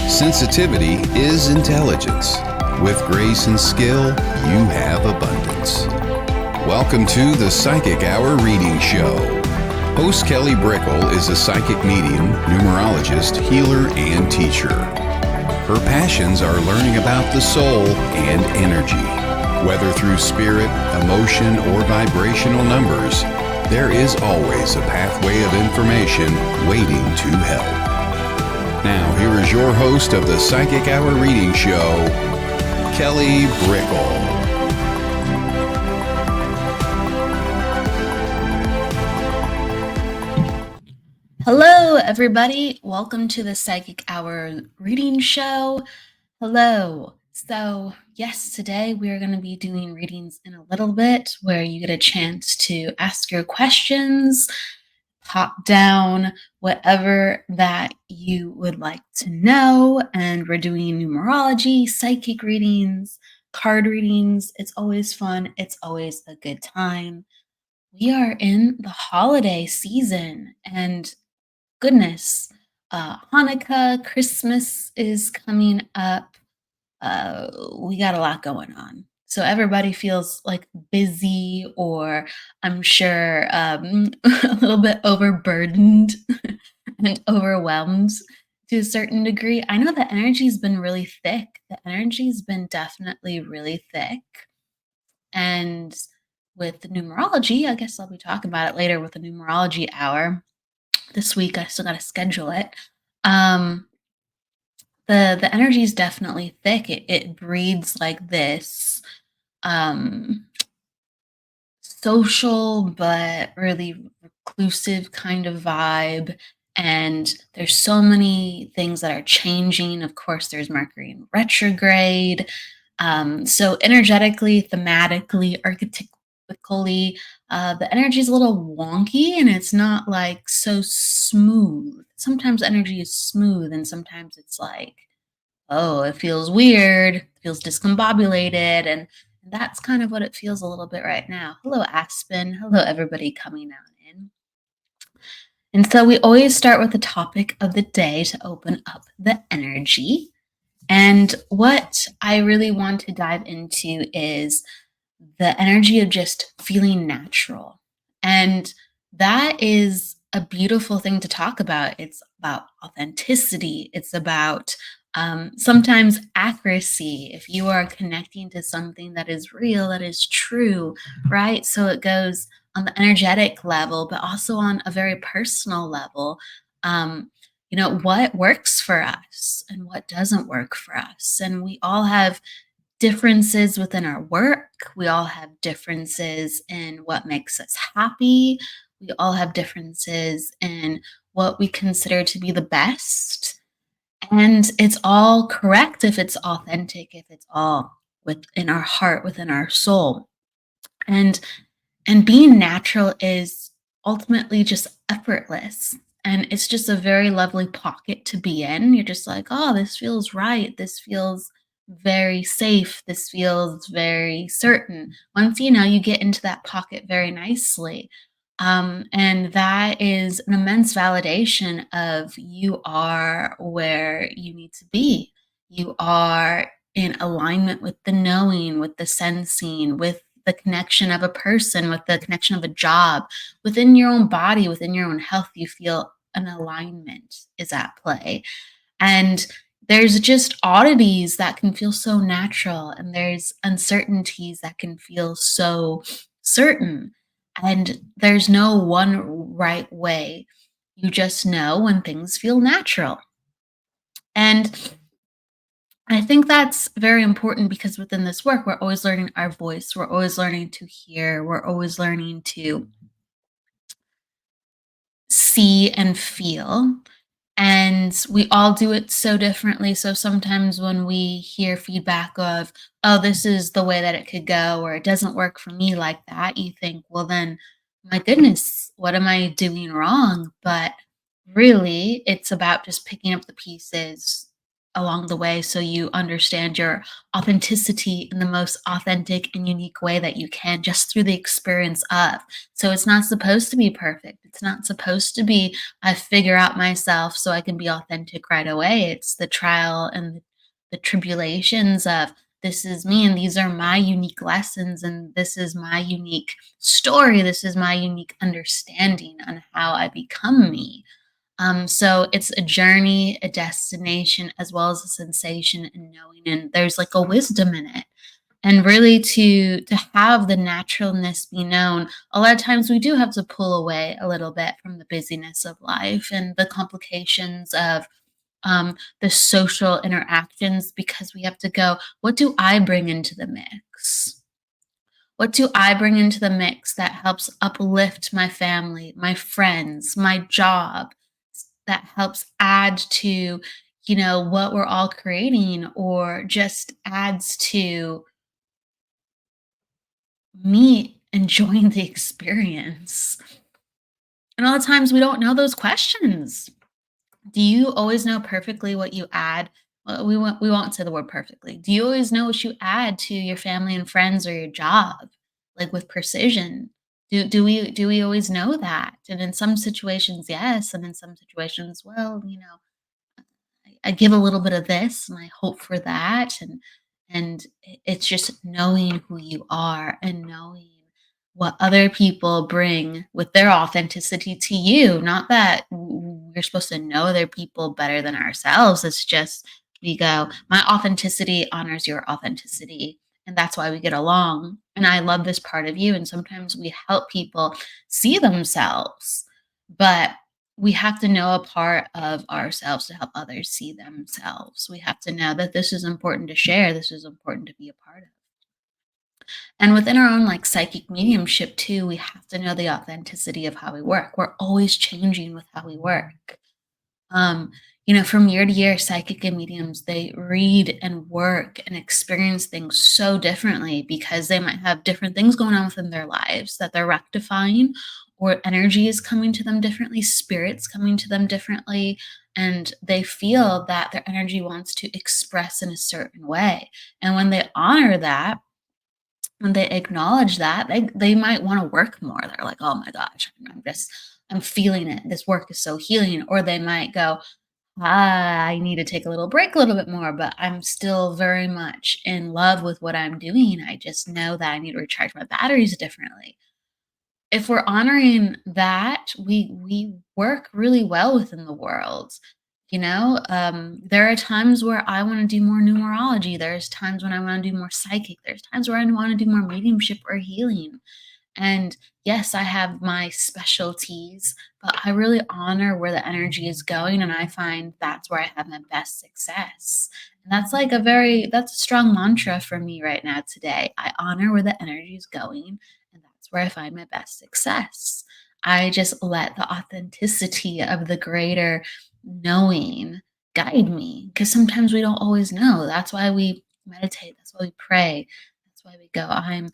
Sensitivity is intelligence. With grace and skill, you have abundance. Welcome to the Psychic Hour Reading Show. Host Kelly Brickle is a psychic medium, numerologist, healer, and teacher. Her passions are learning about the soul and energy. Whether through spirit, emotion, or vibrational numbers, there is always a pathway of information waiting to help. Now, here is your host of the Psychic Hour Reading Show, Kelly Brickle. Hello, everybody. Welcome to the Psychic Hour Reading Show. Hello. So, yes, today we're going to be doing readings in a little bit where you get a chance to ask your questions, pop down whatever that you would like to know. And we're doing numerology, psychic readings, card readings. It's always fun. It's always a good time. We are in the holiday season, and goodness, Hanukkah, Christmas is coming up. We got a lot going on. So everybody feels like busy, or I'm sure a little bit overburdened and overwhelmed to a certain degree. I know the energy's been really thick. The energy's been definitely really thick. And with the numerology, I guess I'll be talking about it later with the numerology hour. This week, I still got to schedule it. The energy is definitely thick. It breeds like this social but really reclusive kind of vibe. And there's so many things that are changing. Of course, there's Mercury in retrograde. So energetically, thematically, archetypically, the energy is a little wonky and it's not like so smooth. Sometimes energy is smooth and sometimes it's like, oh, it feels weird, it feels discombobulated, and that's kind of what it feels a little bit right now. Hello, Aspen. Hello, everybody coming on in. And so we always start with the topic of the day to open up the energy. And what I really want to dive into is the energy of just feeling natural. And that is a beautiful thing to talk about. It's about authenticity. It's about sometimes accuracy. If you are connecting to something that is real, that is true, right? So it goes on the energetic level, but also on a very personal level. What works for us and what doesn't work for us. And we all have differences within our work. We all have differences in what makes us happy. We all have differences in what we consider to be the best. And it's all correct if it's authentic, if it's all within our heart, within our soul. And being natural is ultimately just effortless. And it's just a very lovely pocket to be in. You're just like, oh, this feels right. This feels very safe. This feels very certain. Once you get into that pocket very nicely. And that is an immense validation of you are where you need to be. You are in alignment with the knowing, with the sensing, with the connection of a person, with the connection of a job, within your own body, within your own health. You feel an alignment is at play. And there's just oddities that can feel so natural, and there's uncertainties that can feel so certain. And there's no one right way. You just know when things feel natural. And I think that's very important because within this work, we're always learning our voice. We're always learning to hear. We're always learning to see and feel. And we all do it so differently. So sometimes when we hear feedback of, oh, this is the way that it could go, or it doesn't work for me like that, you think, well, then, my goodness, what am I doing wrong? But really, it's about just picking up the pieces along the way so you understand your authenticity in the most authentic and unique way that you can just through the experience of. So it's not supposed to be perfect. It's not supposed to be, I figure out myself so I can be authentic right away. It's the trial and the tribulations of this is me and these are my unique lessons and this is my unique story. This is my unique understanding on how I become me. So it's a journey, a destination, as well as a sensation and knowing, and there's like a wisdom in it. And really to have the naturalness be known, a lot of times we do have to pull away a little bit from the busyness of life and the complications of the social interactions because we have to go, what do I bring into the mix? What do I bring into the mix that helps uplift my family, my friends, my job, that helps add to, what we're all creating or just adds to me enjoying the experience? And a lot of times we don't know those questions. Do you always know perfectly what you add? Well, we won't say the word perfectly. Do you always know what you add to your family and friends or your job, like with precision? Do we always know that? And in some situations, yes, and in some situations, well, I give a little bit of this and I hope for that. And it's just knowing who you are and knowing what other people bring with their authenticity to you. Not that we're supposed to know other people better than ourselves. It's just we go, my authenticity honors your authenticity. And that's why we get along. And I love this part of you. And sometimes we help people see themselves. But we have to know a part of ourselves to help others see themselves. We have to know that this is important to share, this is important to be a part of. And within our own like psychic mediumship too, we have to know the authenticity of how we work. We're always changing with how we work. Um, from year to year, psychic and mediums, they read and work and experience things so differently because they might have different things going on within their lives that they're rectifying, or energy is coming to them differently, spirits coming to them differently, and they feel that their energy wants to express in a certain way. And when they honor that, when they acknowledge that, they might want to work more. They're like, oh my gosh, I'm feeling it. This work is so healing. Or they might go, I need to take a little break a little bit more, but I'm still very much in love with what I'm doing. I just know that I need to recharge my batteries differently. If we're honoring that, we work really well within the world. There are times where I want to do more numerology. There's times when I want to do more psychic. There's times where I want to do more mediumship or healing. And yes, I have my specialties, but I really honor where the energy is going. And I find that's where I have my best success. And that's a strong mantra for me right now today. I honor where the energy is going. And that's where I find my best success. I just let the authenticity of the greater knowing guide me because sometimes we don't always know. That's why we meditate. That's why we pray. That's why we go, I'm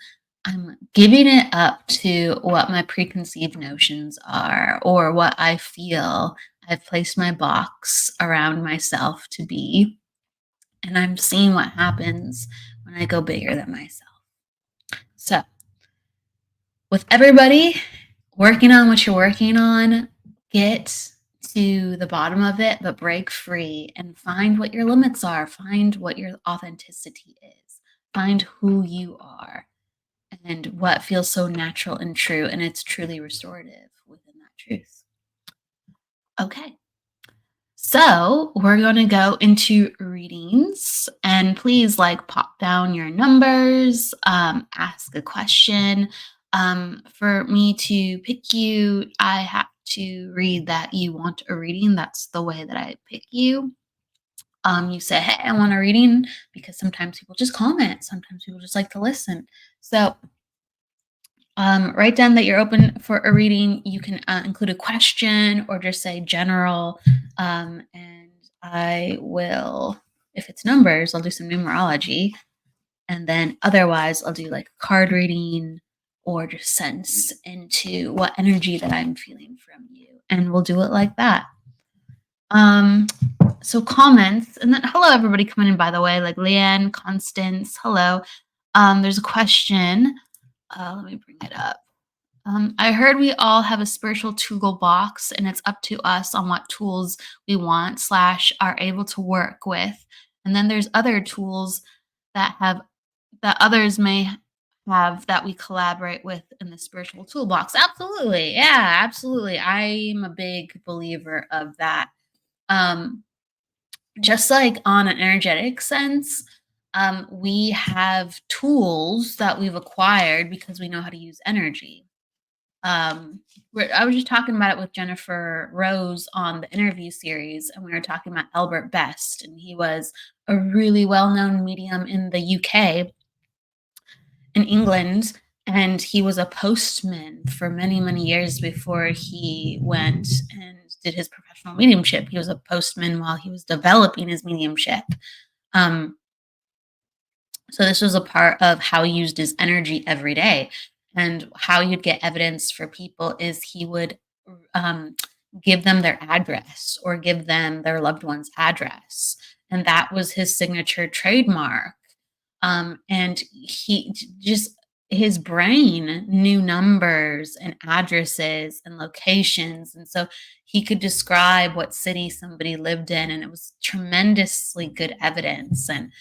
giving it up to what my preconceived notions are or what I feel I've placed my box around myself to be. And I'm seeing what happens when I go bigger than myself. So, with everybody working on what you're working on, get to the bottom of it, but break free and find what your limits are. Find what your authenticity is. Find who you are and what feels so natural and true, and it's truly restorative within that truth. Okay, so we're going to go into readings, and please pop down your numbers, ask a question. For me to pick you, I have to read that you want a reading. That's the way that I pick you. You say, hey, I want a reading, because sometimes people just comment. Sometimes people just like to listen. So write down that you're open for a reading. You can include a question or just say general. And I will, if it's numbers, I'll do some numerology. And then otherwise, I'll do a card reading or just sense into what energy that I'm feeling from you. And we'll do it like that. So comments, and then hello everybody coming in, by the way, like Leanne, Constance, hello. There's a question. Let me bring it up. I heard we all have a spiritual toolbox, and it's up to us on what tools we want slash are able to work with. And then there's other tools that have that others may have that we collaborate with in the spiritual toolbox. Absolutely, yeah, absolutely. I'm a big believer of that. Um, just like on an energetic sense, we have tools that we've acquired because we know how to use energy. I was just talking about it with Jennifer Rose on the interview series, and we were talking about Albert Best, and he was a really well-known medium in the UK, in England, and he was a postman for many, many years before he went and did his professional mediumship. He was a postman while he was developing his mediumship. Um, so this was a part of how he used his energy every day. And how you'd get evidence for people is he would um, give them their address or give them their loved one's address. And that was his signature trademark. And just his brain knew numbers and addresses and locations. And so he could describe what city somebody lived in. And it was tremendously good evidence. And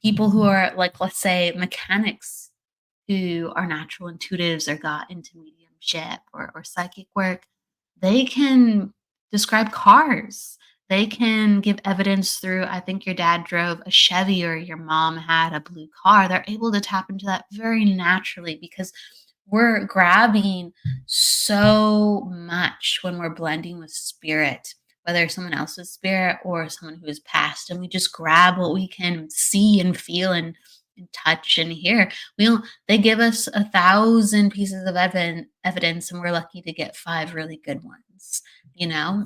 people who are like, let's say, mechanics who are natural intuitives or got into mediumship or psychic work, they can describe cars. They can give evidence through, I think your dad drove a Chevy or your mom had a blue car. They're able to tap into that very naturally because we're grabbing so much when we're blending with spirit, whether someone else's spirit or someone who is past, and we just grab what we can see and feel and touch and hear. We don't, they give us 1,000 pieces of evidence, and we're lucky to get 5 really good ones,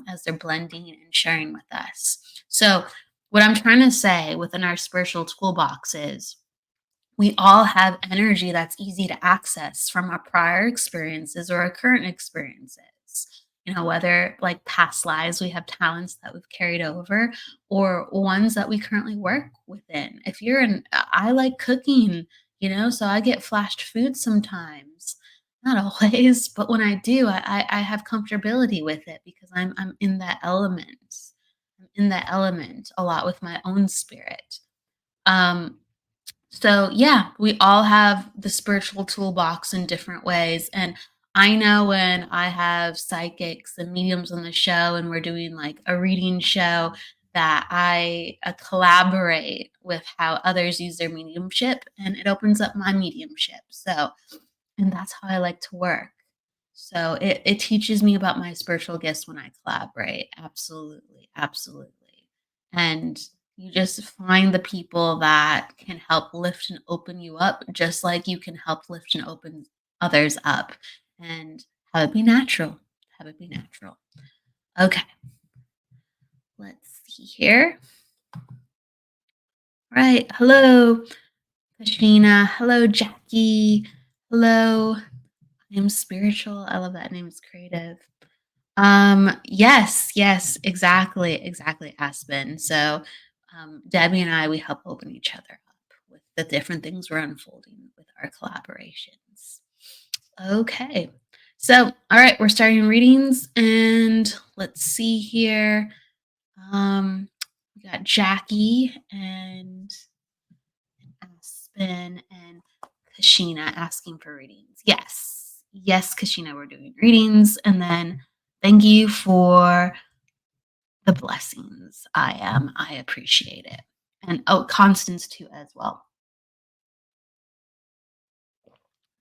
as they're blending and sharing with us. So, what I'm trying to say within our spiritual toolbox is we all have energy that's easy to access from our prior experiences or our current experiences. Whether like past lives, we have talents that we've carried over or ones that we currently work within. If you're in, I like cooking, so I get flashed food sometimes. Not always, but when I do, I have comfortability with it because I'm in that element. I'm in that element a lot with my own spirit. Um, so, yeah, we all have the spiritual toolbox in different ways. And I know when I have psychics and mediums on the show and we're doing like a reading show that I collaborate with how others use their mediumship and it opens up my mediumship. So, and that's how I like to work. So it teaches me about my spiritual gifts when I collaborate. Absolutely. Absolutely. And you just find the people that can help lift and open you up, just like you can help lift and open others up. And have it be natural. Have it be natural. Okay. Let's see here. All right. Hello, Kashina. Hello, Jackie. Hello. Name's spiritual. I love that name. It's creative. Yes, exactly, Aspen. So, Debbie and I, we help open each other up with the different things we're unfolding with our collaborations. Okay. So, all right, we're starting readings and let's see here. We got Jackie and Aspen and Kashina asking for readings. Yes, Kashina, we're doing readings. And then thank you for the blessings. I appreciate it. And Constance too as well.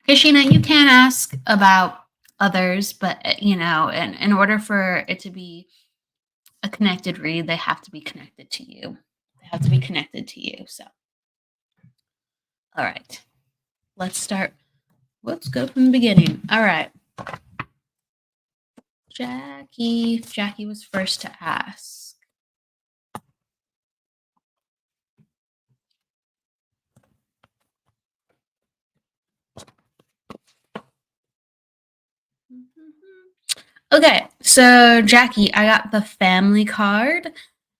Kashina, you can ask about others, but in order for it to be a connected read, they have to be connected to you. They have to be connected to you. So, all right, let's start. Let's go from the beginning. All right. Jackie was first to ask. Okay, so Jackie, I got the family card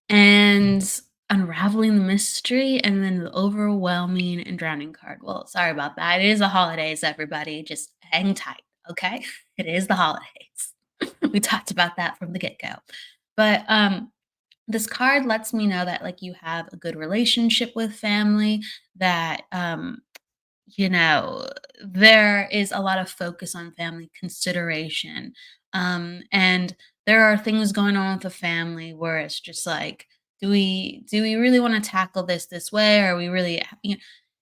and unraveling the mystery, and then the overwhelming and drowning card. Well, sorry about that. It is the holidays, everybody. Just hang tight, okay? It is the holidays. We talked about that from the get-go. But this card lets me know that like you have a good relationship with family, that you know, there is a lot of focus on family consideration. And there are things going on with the family where it's just like, do we really want to tackle this way? Or are we really,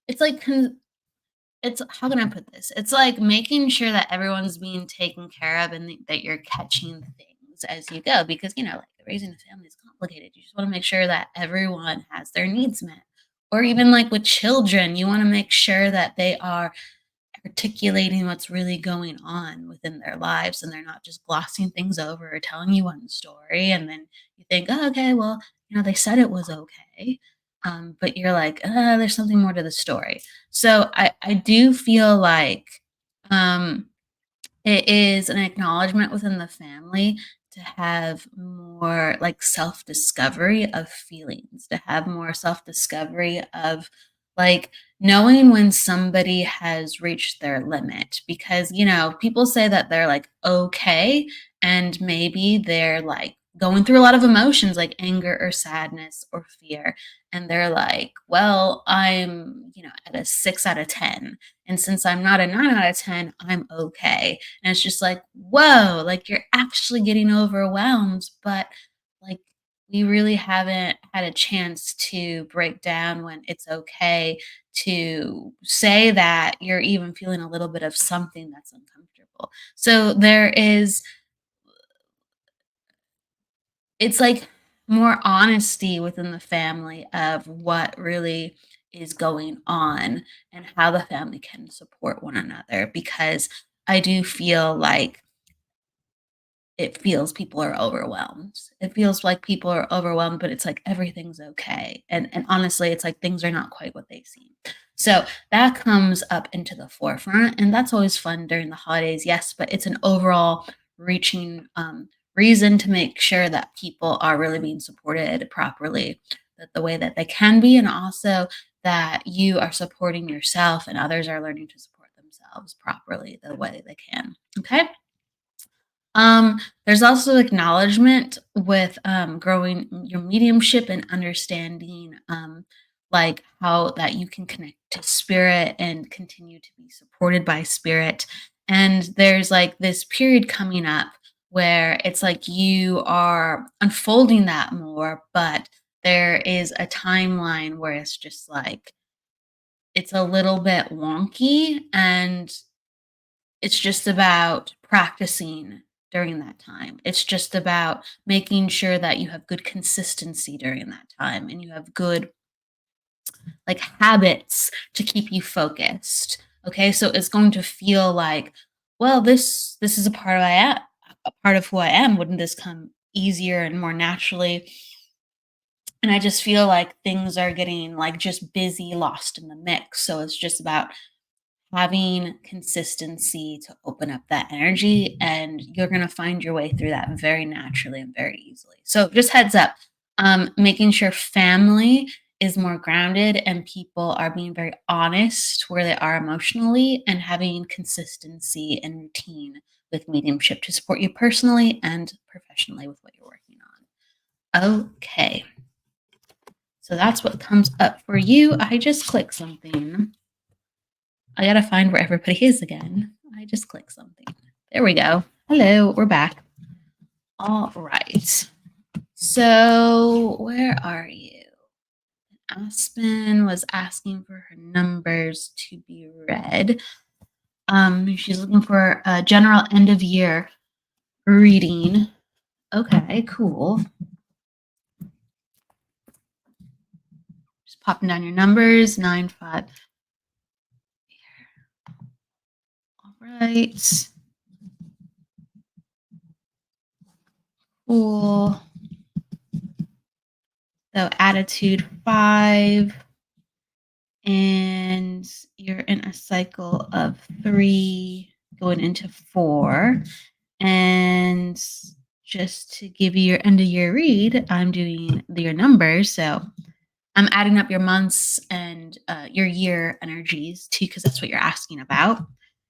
it's like it's how can I put this? It's like making sure that everyone's being taken care of and that you're catching things as you go because like raising a family is complicated. You just want to make sure that everyone has their needs met. Or even like with children, you want to make sure that they are articulating what's really going on within their lives and they're not just glossing things over or telling you one story and then you think, oh, okay, well, they said it was okay. But you're like, there's something more to the story. So I do feel like um, it is an acknowledgement within the family to have more like self-discovery of feelings, to have more self-discovery of like knowing when somebody has reached their limit because people say that they're like okay and maybe they're like going through a lot of emotions like anger or sadness or fear and they're like, well, I'm at a 6 out of 10 and since I'm not a 9 out of 10, I'm okay. And it's just like, whoa, like you're actually getting overwhelmed, but like we really haven't had a chance to break down when it's okay to say that you're even feeling a little bit of something that's uncomfortable. So it's like more honesty within the family of what really is going on and how the family can support one another because I do feel like it feels people are overwhelmed. It feels like people are overwhelmed, but it's like everything's okay. And honestly, it's like things are not quite what they seem. So that comes up into the forefront, and that's always fun during the holidays, yes, but it's an overall reaching reason to make sure that people are really being supported properly, that the way that they can be, and also that you are supporting yourself and others are learning to support themselves properly the way they can. Okay. There's also acknowledgement with growing your mediumship and understanding like how that you can connect to spirit and continue to be supported by spirit. And there's like this period coming up where it's like you are unfolding that more, but there is a timeline where it's just like it's a little bit wonky and it's just about practicing during that time. It's just about making sure that you have good consistency during that time and you have good like habits to keep you focused. Okay? So it's going to feel like, well, this is a part of I am, a part of who I am. Wouldn't this come easier and more naturally? And I just feel like things are getting like just busy, lost in the mix. So it's just about having consistency to open up that energy and you're going to find your way through that very naturally and very easily. So just heads up, making sure family is more grounded and people are being very honest where they are emotionally and having consistency and routine with mediumship to support you personally and professionally with what you're working on. Okay. So that's what comes up for you. I just clicked something. I gotta find where everybody is again. I just clicked something. There we go. Hello, we're back. All right. So, where are you? Aspen was asking for her numbers to be read. She's looking for a general end of year reading. Okay, cool. Just popping down your numbers 9, 5. All right. Cool. So attitude 5, and you're in a cycle of 3 going into 4, and just to give you your end of year read, I'm doing your numbers. So I'm adding up your months and your year energies too, because that's what you're asking about.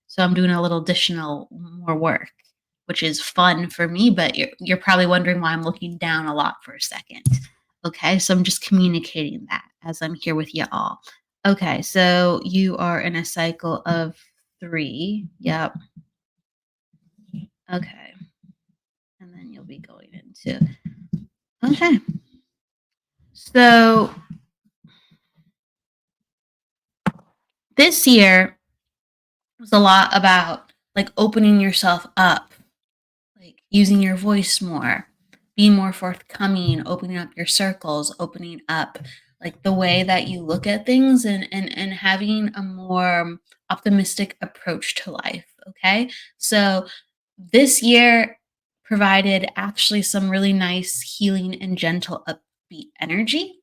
So I'm doing a little additional more work, which is fun for me, but you're probably wondering why I'm looking down a lot for a second. Okay, so I'm just communicating that as I'm here with you all. Okay, so you are in a cycle of 3. Yep. Okay. And then you'll be going into. Okay. So this year was a lot about like opening yourself up, like using your voice more, being more forthcoming, opening up your circles, opening up like the way that you look at things, and having a more optimistic approach to life. Okay. So this year provided actually some really nice healing and gentle upbeat energy.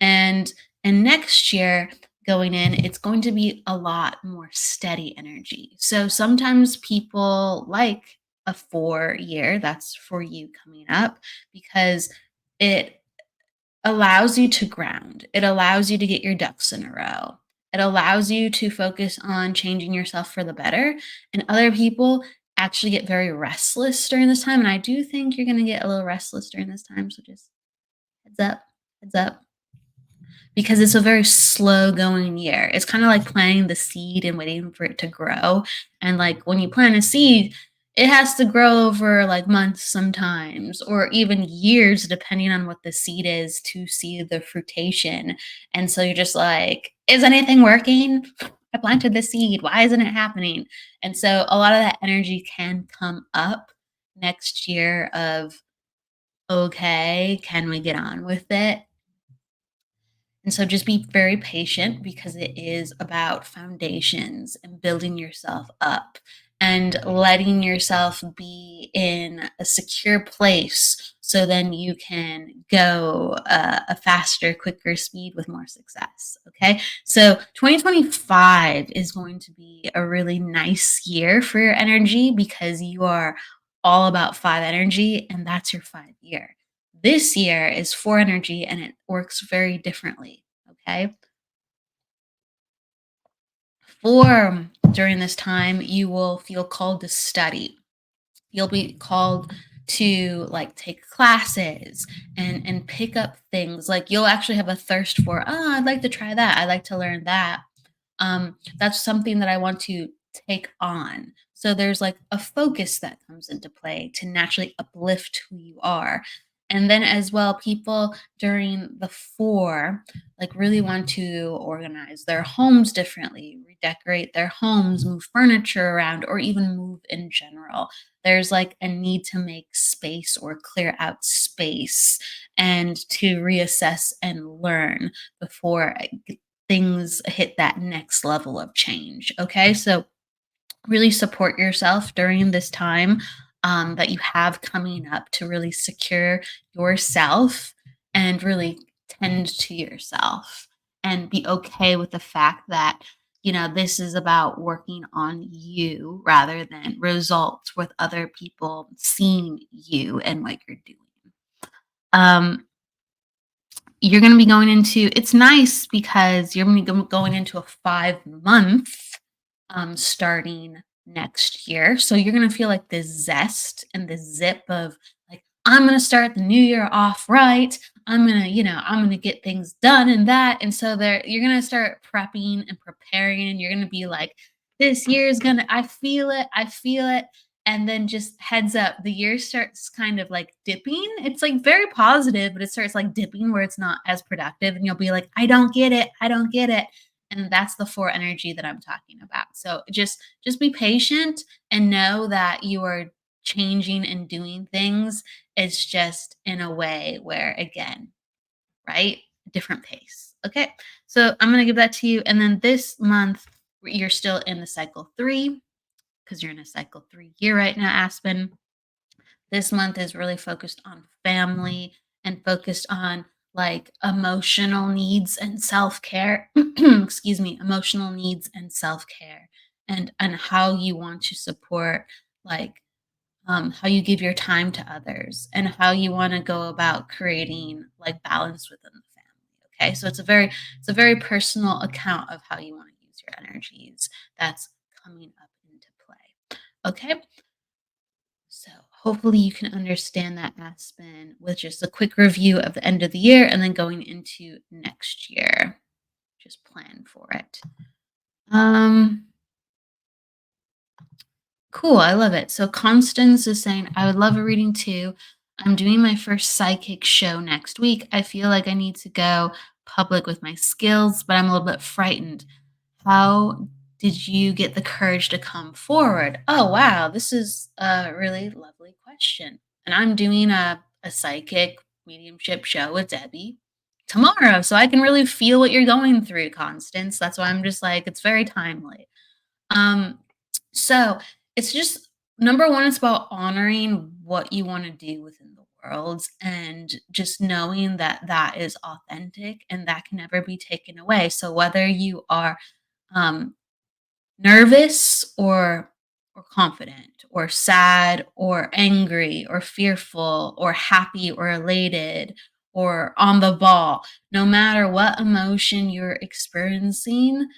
And next year going in, it's going to be a lot more steady energy. So sometimes people like a 4 year, that's for you coming up, because it allows you to ground. It allows you to get your ducks in a row. It allows you to focus on changing yourself for the better. And other people actually get very restless during this time. And I do think you're going to get a little restless during this time. So just heads up, heads up, because it's a very slow going year. It's kind of like planting the seed and waiting for it to grow. And like when you plant a seed, it has to grow over like months sometimes, or even years, depending on what the seed is, to see the fruitation. And so you're just like, is anything working? I planted the seed. Why isn't it happening? And so a lot of that energy can come up next year of, okay, can we get on with it? And so just be very patient, because it is about foundations and building yourself up and letting yourself be in a secure place, so then you can go a faster, quicker speed with more success. Okay. So 2025 is going to be a really nice year for your energy, because you are all about 5 energy, and that's your 5 year. This year is 4 energy, and it works very differently. Okay. For during this time, you will feel called to study. You'll be called to like take classes and pick up things. Like you'll actually have a thirst for, oh, I'd like to try that. I'd like to learn that. That's something that I want to take on. So there's like a focus that comes into play to naturally uplift who you are. And then as well, people during the 4 like really want to organize their homes differently, redecorate their homes, move furniture around, or even move in general. There's like a need to make space or clear out space and to reassess and learn before things hit that next level of change. Okay. So really support yourself during this time that you have coming up, to really secure yourself and really tend to yourself, and be okay with the fact that, this is about working on you rather than results with other people seeing you and what you're doing. Um, you're going to be going into, it's nice because you're going to be going into a 5 month starting next year. So you're going to feel like this zest and this zip of like, I'm going to start the new year off right. I'm going to, I'm going to get things done and that. And so there, you're going to start prepping and preparing, and you're going to be like, this year is going to, I feel it. I feel it. And then just heads up, the year starts kind of like dipping. It's like very positive, but it starts like dipping where it's not as productive. And you'll be like, I don't get it. I don't get it. And that's the 4 energy that I'm talking about. So just be patient and know that you are changing and doing things. It's just in a way where, again, right? Different pace. Okay. So I'm going to give that to you. And then this month, you're still in the cycle 3, because you're in a cycle 3 year right now, Aspen. This month is really focused on family and focused on like emotional needs and self-care. Excuse me, emotional needs and self-care, and how you want to support like how you give your time to others, and how you want to go about creating like balance within the family. Okay, so it's a very personal account of how you want to use your energies that's coming up into play. Okay, so hopefully you can understand that Aspen with just a quick review of the end of the year and then going into next year. Just plan for it. Um, Cool, I love it. So Constance is saying, I would love a reading too. I'm doing my first psychic show next week. I feel like I need to go public with my skills, but I'm a little bit frightened. How did you get the courage to come forward? Oh, wow. This is a really lovely question. And I'm doing a psychic mediumship show with Debbie tomorrow. So I can really feel what you're going through, Constance. That's why I'm just like, it's very timely. Um, so it's just number one, it's about honoring what you want to do within the world and just knowing that that is authentic and that can never be taken away. So whether you are um, nervous or confident or sad or angry or fearful or happy or elated or on the ball, no matter what emotion you're experiencing,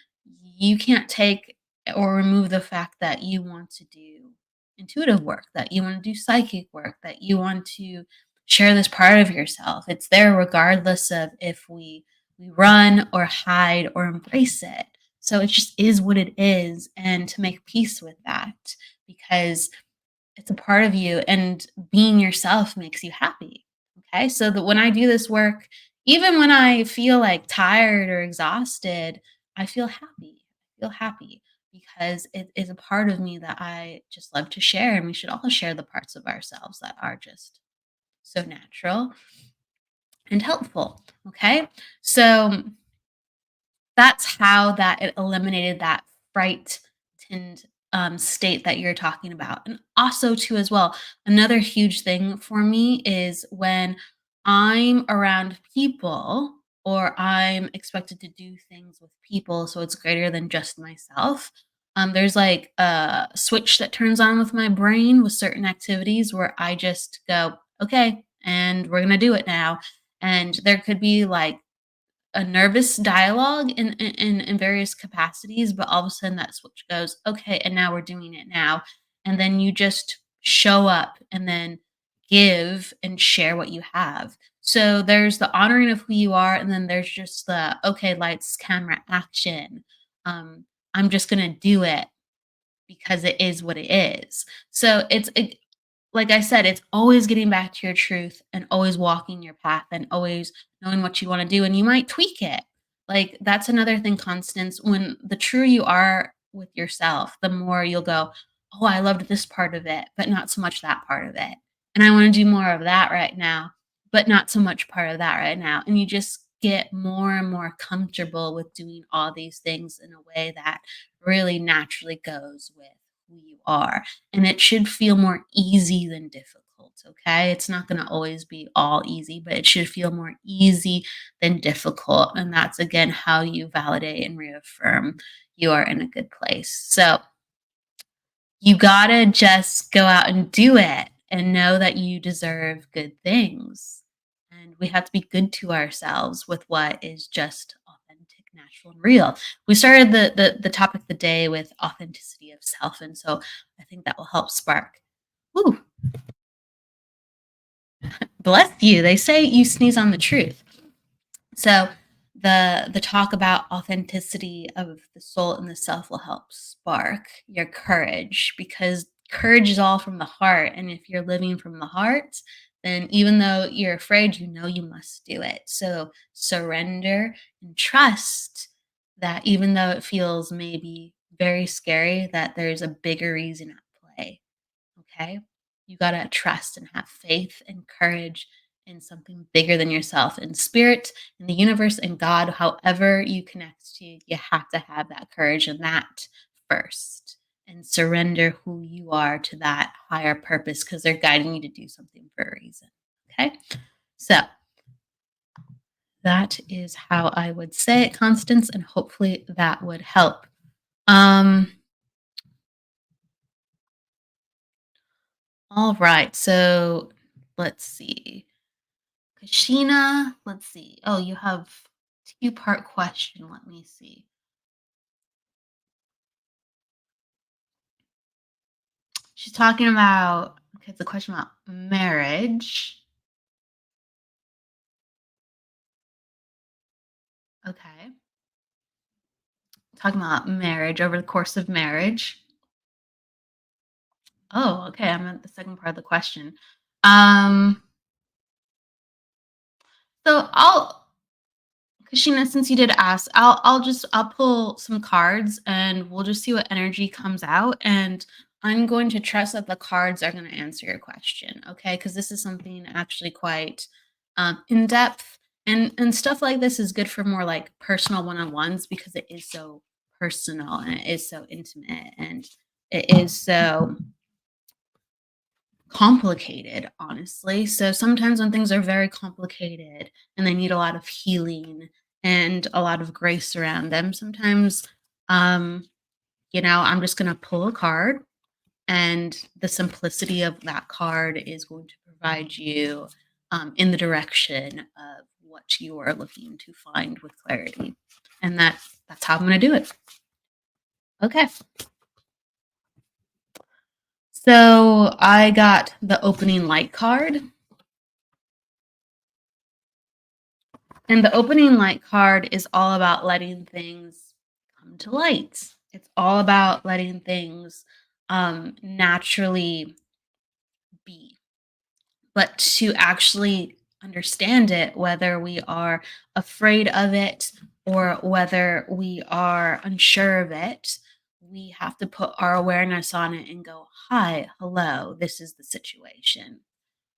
you can't take or remove the fact that you want to do intuitive work, that you want to do psychic work, that you want to share this part of yourself. It's there regardless of if we run or hide or embrace it. So it just is what it is, and to make peace with that because it's a part of you, and being yourself makes you happy. Okay. So that when I do this work, even when I feel like tired or exhausted, I feel happy. I feel happy because it is a part of me that I just love to share. And we should all share the parts of ourselves that are just so natural and helpful. Okay. So that's how that it eliminated that frightened, state that you're talking about, and also too as well, another huge thing for me is when I'm around people or I'm expected to do things with people, so it's greater than just myself. There's like a switch that turns on with my brain with certain activities where I just go, "Okay, and we're gonna do it now." And there could be like a nervous dialogue in various capacities, but all of a sudden that switch goes, okay, and now we're doing it now. And then you just show up and then give and share what you have. So there's the honoring of who you are, and then there's just the okay, lights, camera, action. I'm just gonna do it because it is what it is. So like I said, it's always getting back to your truth and always walking your path and always knowing what you want to do. And you might tweak it. Like that's another thing, Constance. When the truer you are with yourself, the more you'll go, oh, I loved this part of it, but not so much that part of it. And I want to do more of that right now, but not so much part of that right now. And you just get more and more comfortable with doing all these things in a way that really naturally goes with who you are, and it should feel more easy than difficult. Okay, it's not going to always be all easy, but it should feel more easy than difficult, and that's again how you validate and reaffirm you are in a good place. So you gotta just go out and do it and know that you deserve good things. And we have to be good to ourselves with what is just authentic, natural, and real. We started the topic of the day with authenticity of self. And so I think that will help spark. Ooh, bless you. They say you sneeze on the truth. So the talk about authenticity of the soul and the self will help spark your courage, because courage is all from the heart, and if you're living from the heart, then even though you're afraid, you know you must do it. So surrender and trust that even though it feels maybe very scary, that there's a bigger reason at play. Okay? You got to trust and have faith and courage in something bigger than yourself, in spirit, in the universe, in God, however you connect to, you have to have that courage and that first, and surrender who you are to that higher purpose because they're guiding you to do something for a reason. Okay. So that is how I would say it, Constance, and hopefully that would help. Um, All right. So let's see. Kashina, let's see. Oh, you have two-part question. Let me see. She's talking about, okay, it's a question about marriage. Okay. Talking about marriage over the course of marriage. Oh, okay. I'm at the second part of the question. Um, so Kashina, since you did ask, I'll pull some cards and we'll just see what energy comes out. And I'm going to trust that the cards are going to answer your question, okay? Because this is something actually quite in depth, and stuff like this is good for more like personal one-on-ones because it is so personal and it is so intimate and it is so complicated, honestly. So sometimes when things are very complicated and they need a lot of healing and a lot of grace around them, sometimes, um, I'm just going to pull a card, and the simplicity of that card is going to provide you in the direction of what you are looking to find with clarity. And that's how I'm going to do it. Okay. So I got the opening light card. And the opening light card is all about letting things come to light. It's all about letting things naturally be. But to actually understand it, whether we are afraid of it or whether we are unsure of it, we have to put our awareness on it and go, hi, hello, this is the situation.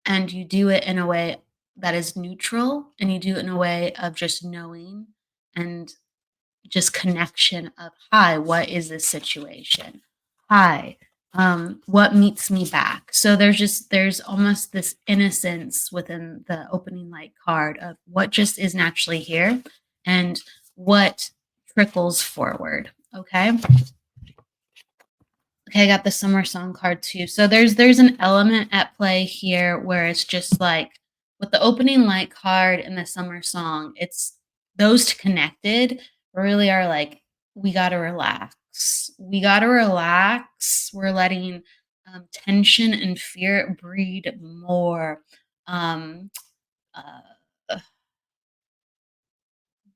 And you do it in a way that is neutral, and you do it in a way of just knowing and just connection of, hi, what is this situation? Hi, what meets me back? So there's almost this innocence within the opening light card of what just is naturally here and what trickles forward. Okay. Okay, I got the summer song card too. So there's an element at play here where it's just like with the opening light card and the summer song, it's those two connected really are like we got to relax. We got to relax. We're letting tension and fear breed more um, uh,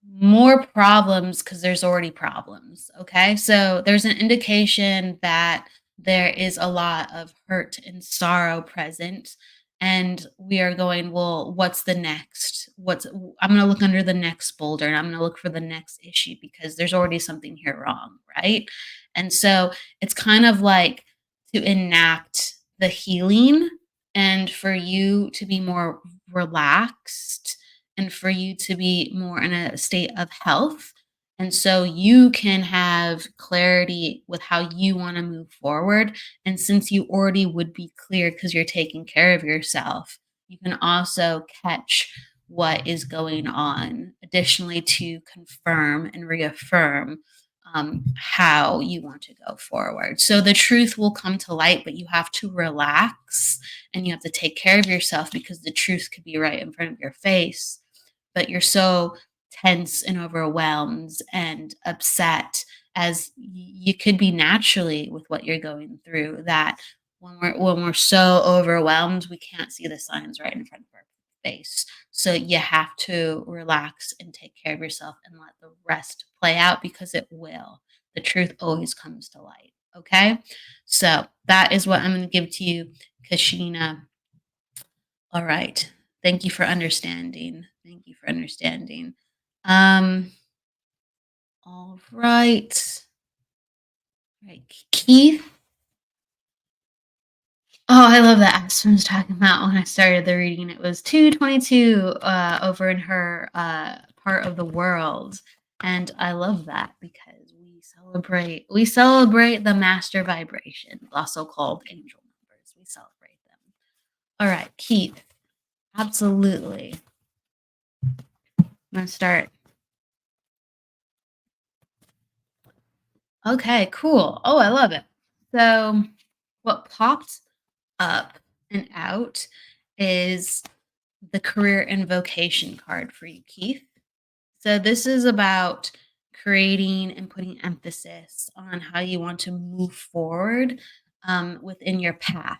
more problems because there's already problems. Okay. So there's an indication that there is a lot of hurt and sorrow present. And we are going, well, what's the next? I'm going to look under the next boulder and I'm going to look for the next issue because there's already something here wrong. Right. And so it's kind of like to enact the healing and for you to be more relaxed and for you to be more in a state of health. And so you can have clarity with how you want to move forward. And since you already would be clear because you're taking care of yourself, you can also catch what is going on. Additionally, to confirm and reaffirm how you want to go forward. So the truth will come to light, but you have to relax and you have to take care of yourself because the truth could be right in front of your face, but you're so tense and overwhelmed and upset as you could be naturally with what you're going through that when we're so overwhelmed we can't see the signs right in front of our face. So you have to relax and take care of yourself and let the rest play out because it will. The truth always comes to light. Okay. So that is what I'm going to give to you, Kashina. All right. Thank you for understanding. Thank you for understanding. Um, all right. Right. Keith. Oh, I love that Aspen was talking about when I started the reading. It was 222 over in her part of the world. And I love that because we celebrate the master vibration, also called angel numbers. We celebrate them. All right, Keith. Absolutely. I'm gonna start. Okay, cool. Oh, I love it. So, what popped up and out is the career and vocation card for you, Keith. So this is about creating and putting emphasis on how you want to move forward within your path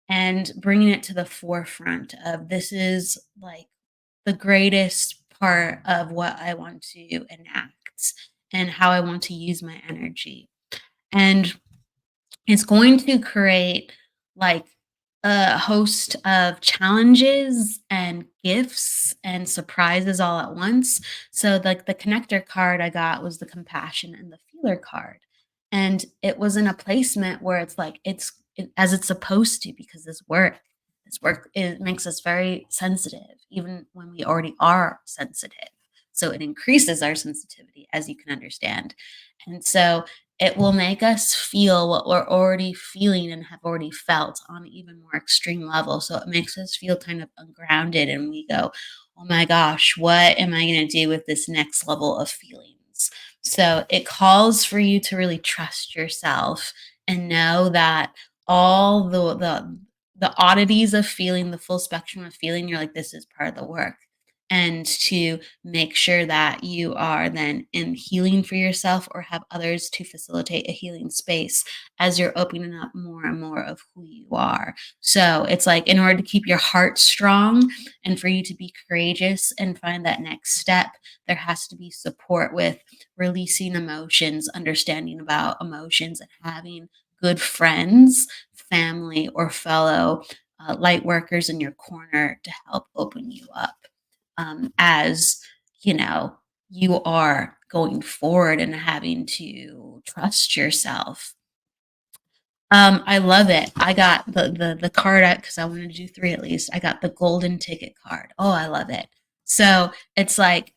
and bringing it to the forefront of this is like the greatest part of what I want to enact and how I want to use my energy. And it's going to create like a host of challenges and gifts and surprises all at once. So like the connector card I got was the compassion and the feeler card. And it was in a placement where it's like as it's supposed to because this work it makes us very sensitive even when we already are sensitive. So it increases our sensitivity as you can understand. And so it will make us feel what we're already feeling and have already felt on an even more extreme level. So it makes us feel kind of ungrounded, and we go, oh my gosh, what am I going to do with this next level of feelings? So it calls for you to really trust yourself and know that all the oddities of feeling, the full spectrum of feeling, you're like, this is part of the work, and to make sure that you are then in healing for yourself or have others to facilitate a healing space as you're opening up more and more of who you are. So it's like in order to keep your heart strong and for you to be courageous and find that next step, there has to be support with releasing emotions, understanding about emotions, and having good friends, family, or fellow light workers in your corner to help open you up as you know you are going forward and having to trust yourself. I love it. I got the card because I wanted to do three at least. I got the golden ticket card. Oh, I love it. So it's like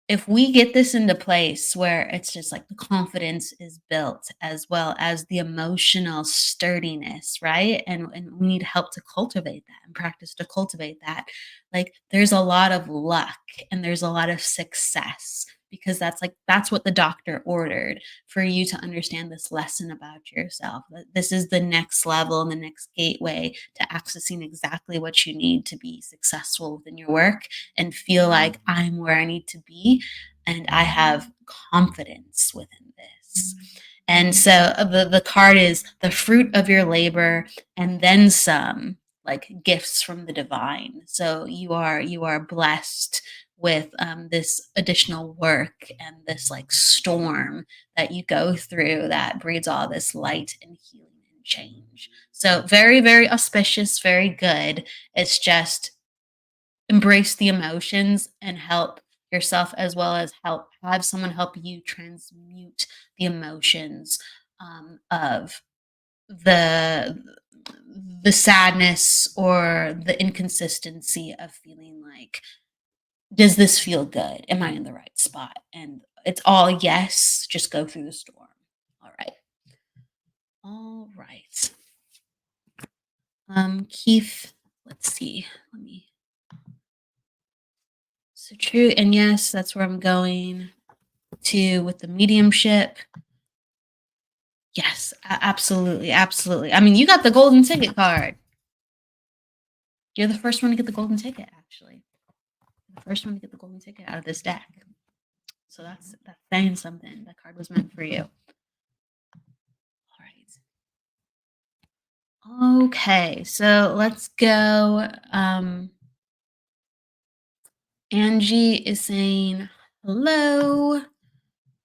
if we get this into place where it's just like the confidence is built as well as the emotional sturdiness, right? And we need help to cultivate that and practice to cultivate that. Like there's a lot of luck and there's a lot of success because that's what the doctor ordered for you to understand this lesson about yourself. That this is the next level and the next gateway to accessing exactly what you need to be successful within your work and feel like I'm where I need to be and I have confidence within this. And so the card is the fruit of your labor and then some, like gifts from the divine. So you are blessed with this additional work and this like storm that you go through that breeds all this light and healing and change. So very, very auspicious, very good. It's just embrace the emotions and help yourself as well as help have someone help you transmute the emotions of the the sadness or the inconsistency of feeling like does this feel good, am I in the right spot, and it's all yes, just go through the storm. All right. Keith, let's see, let me so true and yes, that's where I'm going to with the mediumship. Yes, absolutely, absolutely. I mean, you got the golden ticket card. You're the first one to get the golden ticket, actually. The first one to get the golden ticket out of this deck. So that's saying something. That card was meant for you. All right. Okay, so let's go. Angie is saying, hello.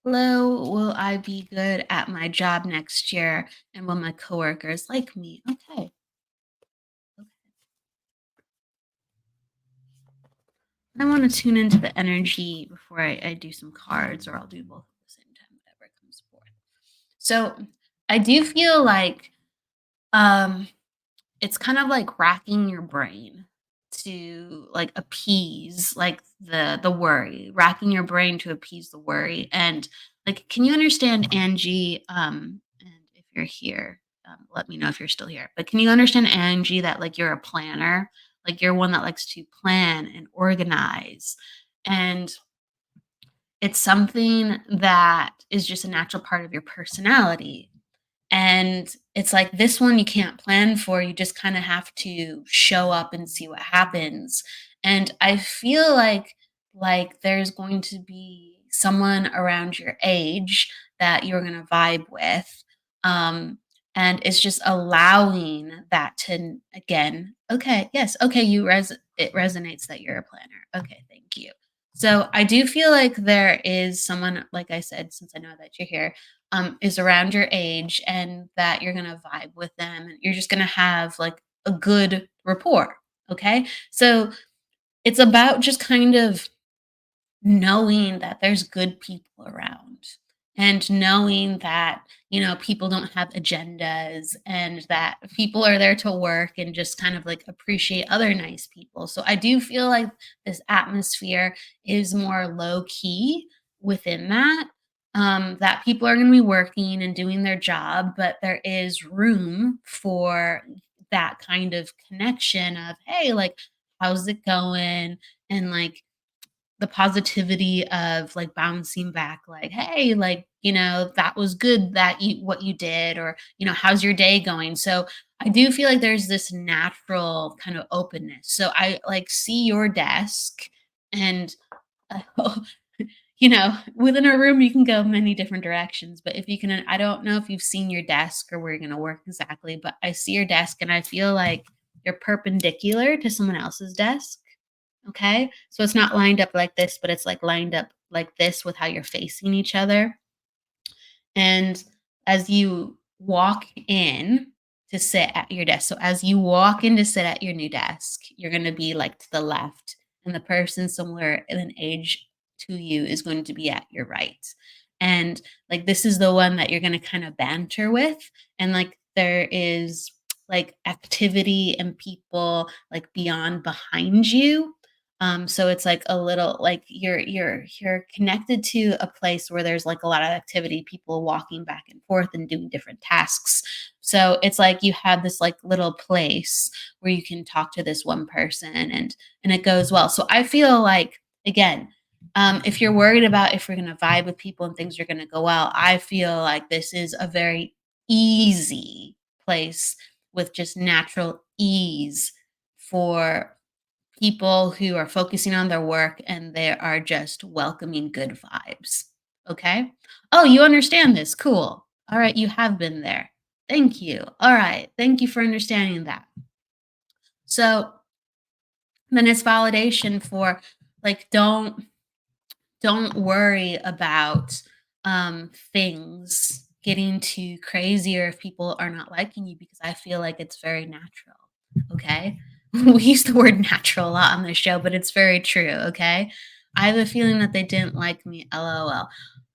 Hello, will I be good at my job next year? And will my coworkers like me? Okay. I want to tune into the energy before I do some cards, or I'll do both at the same time, whatever comes forth. So I do feel like um it's kind of like racking your brain to like appease like the worry, racking your brain to appease the worry. And like, can you understand, Angie? And if you're here, let me know if you're still here. But can you understand, Angie, that like you're a planner, like you're one that likes to plan and organize, and it's something that is just a natural part of your personality. And it's like this one you can't plan for. You just kind of have to show up and see what happens. And I feel like there's going to be someone around your age that you're going to vibe with. Um and it's just allowing that to again, okay, yes, okay, it resonates that you're a planner. Okay, thank you. So I do feel like there is someone, like I said, since I know that you're here, is around your age and that you're gonna vibe with them and you're just gonna have like a good rapport. Okay. So it's about just kind of knowing that there's good people around and knowing that, people don't have agendas and that people are there to work and just kind of like appreciate other nice people. So I do feel like this atmosphere is more low key within that. That people are going to be working and doing their job, but there is room for that kind of connection of, hey, like, how's it going? And like, the positivity of, like, bouncing back, like, "Hey, like, that was good that you what you did," or, "How's your day going?" So, I do feel like there's this natural kind of openness. So, I, like, see your desk and, within a room, you can go many different directions, but if you can I don't know if you've seen your desk or where you're gonna work exactly, but I see your desk and I feel like you're perpendicular to someone else's desk. Okay? So it's not lined up like this, but it's like lined up like this with how you're facing each other. And as you walk in to sit at your desk, so as you walk in to sit at your new desk, you're going to be like to the left, and the person similar in an age to you is going to be at your right. And like this is the one that you're going to kind of banter with. And like there is like activity and people like beyond behind you, so it's like a little like you're connected to a place where there's like a lot of activity, people walking back and forth and doing different tasks. So it's like you have this like little place where you can talk to this one person and it goes well. So I feel like again, if you're worried about if you're gonna vibe with people and things are gonna go well, I feel like this is a very easy place with just natural ease for people who are focusing on their work and they are just welcoming good vibes. Okay. Oh, you understand this. Cool. All right. You have been there. Thank you. All right. Thank you for understanding that. So then it's validation for like, don't worry about things getting too crazy or if people are not liking you because I feel like it's very natural. Okay. We use the word natural a lot on this show, but it's very true. Okay. I have a feeling that they didn't like me. LOL.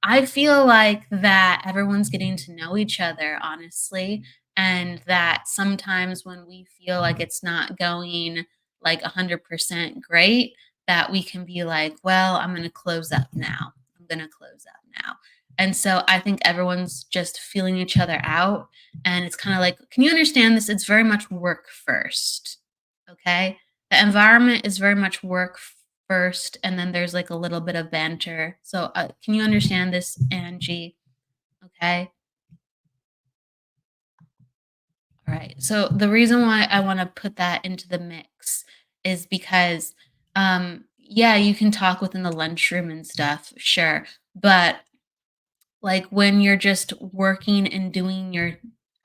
I feel like that everyone's getting to know each other, honestly. And that sometimes when we feel like it's not going like 100% great, that we can be like, well, I'm going to close up now. I'm going to close up now. And so I think everyone's just feeling each other out. And it's kind of like, can you understand this? It's very much work first. Okay. The environment is very much work first. And then there's like a little bit of banter. So can you understand this, Angie? Okay. All right. So the reason why I want to put that into the mix is because yeah, you can talk within the lunchroom and stuff, sure. But like when you're just working and doing your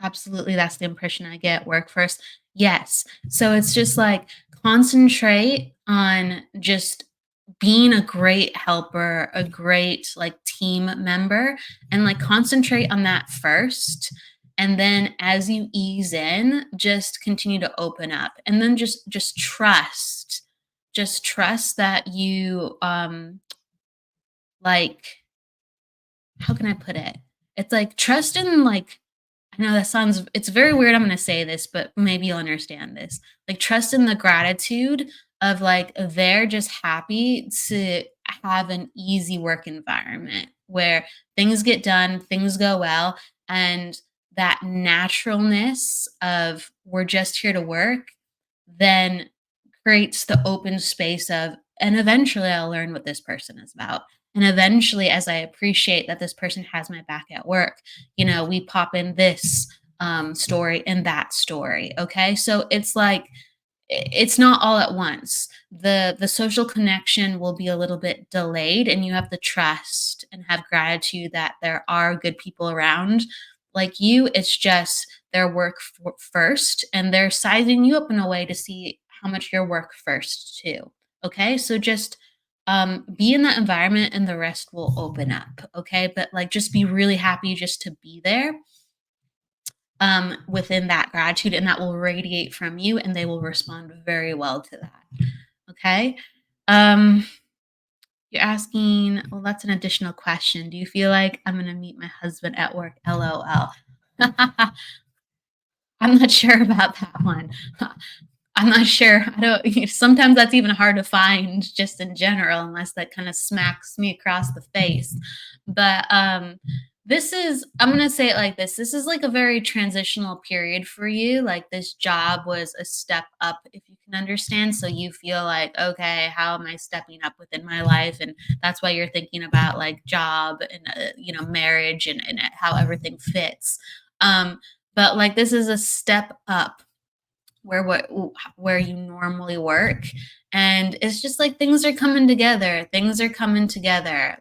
absolutely that's the impression I get, work first. Yes. So it's just like concentrate on just being a great helper, a great like team member and like concentrate on that first. And then as you ease in, just continue to open up and then just trust that you like how can I put it? It's like trust in like I know that sounds it's very weird I'm gonna say this, but maybe you'll understand this. Like trust in the gratitude of like they're just happy to have an easy work environment where things get done, things go well, and that naturalness of we're just here to work then creates the open space of And eventually I'll learn what this person is about. And eventually, as I appreciate that this person has my back at work, we pop in this story and that story. Okay. So it's like, it's not all at once. The social connection will be a little bit delayed, and you have to trust and have gratitude that there are good people around like you. It's just their work first, and they're sizing you up in a way to see how much your work first too. Okay, so just be in that environment, and the rest will open up. Okay, but like just be really happy just to be there within that gratitude, and that will radiate from you, and they will respond very well to that. Okay. Um, you're asking, well, that's an additional question. Do you feel like I'm going to meet my husband at work? LOL. I'm not sure about that one. I'm not sure. I don't. Sometimes that's even hard to find, just in general, unless that kind of smacks me across the face. But this is. I'm gonna say it like this. This is like a very transitional period for you. Like this job was a step up, if you can understand. So you feel like, okay, how am I stepping up within my life? And that's why you're thinking about like job and marriage and how everything fits. But like this is a step up where you normally work, and it's just like things are coming together.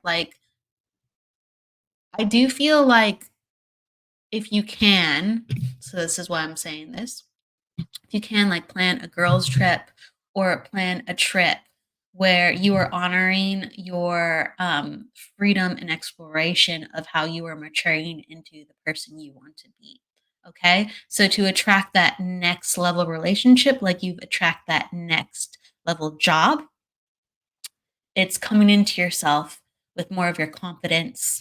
Like I do feel like, if you can, so this is why I'm saying this, if you can like plan a girls trip or plan a trip where you are honoring your freedom and exploration of how you are maturing into the person you want to be. Okay, so to attract that next level relationship, like you attract that next level job, it's coming into yourself with more of your confidence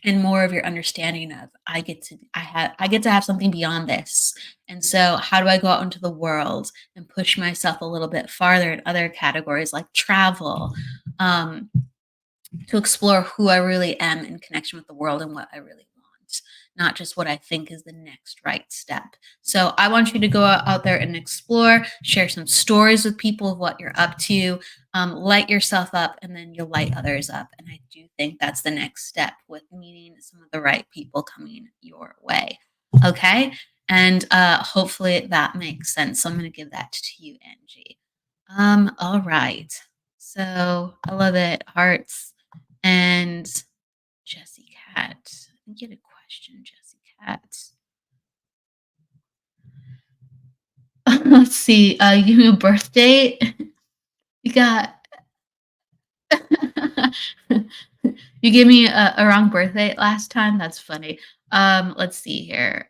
and more of your understanding of, I get to have something beyond this. And so how do I go out into the world and push myself a little bit farther in other categories like travel, um, to explore who I really am in connection with the world and what I really want, not just what I think is the next right step. So I want you to go out there and explore, share some stories with people of what you're up to, light yourself up, and then you'll light others up. And I do think that's the next step with meeting some of the right people coming your way. Okay. And hopefully that makes sense. So I'm going to give that to you, Angie. All right. So I love it. Hearts. And Jesse Cat. I think you had a question, Jesse Cat. Let's see. You give me a birth date. You got. You gave me a wrong birth date last time. That's funny. Let's see here.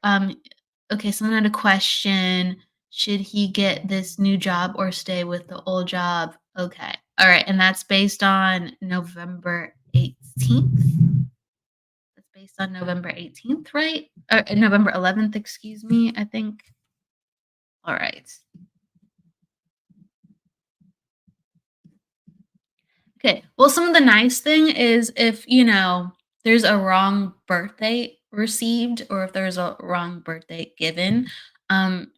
Okay, someone had a question. Should he get this new job or stay with the old job? Okay. All right. And that's based on November 18th. That's based on November 18th, right? Or November 11th, excuse me, I think. All right. Okay. Well, some of the nice thing is, if, there's a wrong birthday received, or if there's a wrong birthday given, um,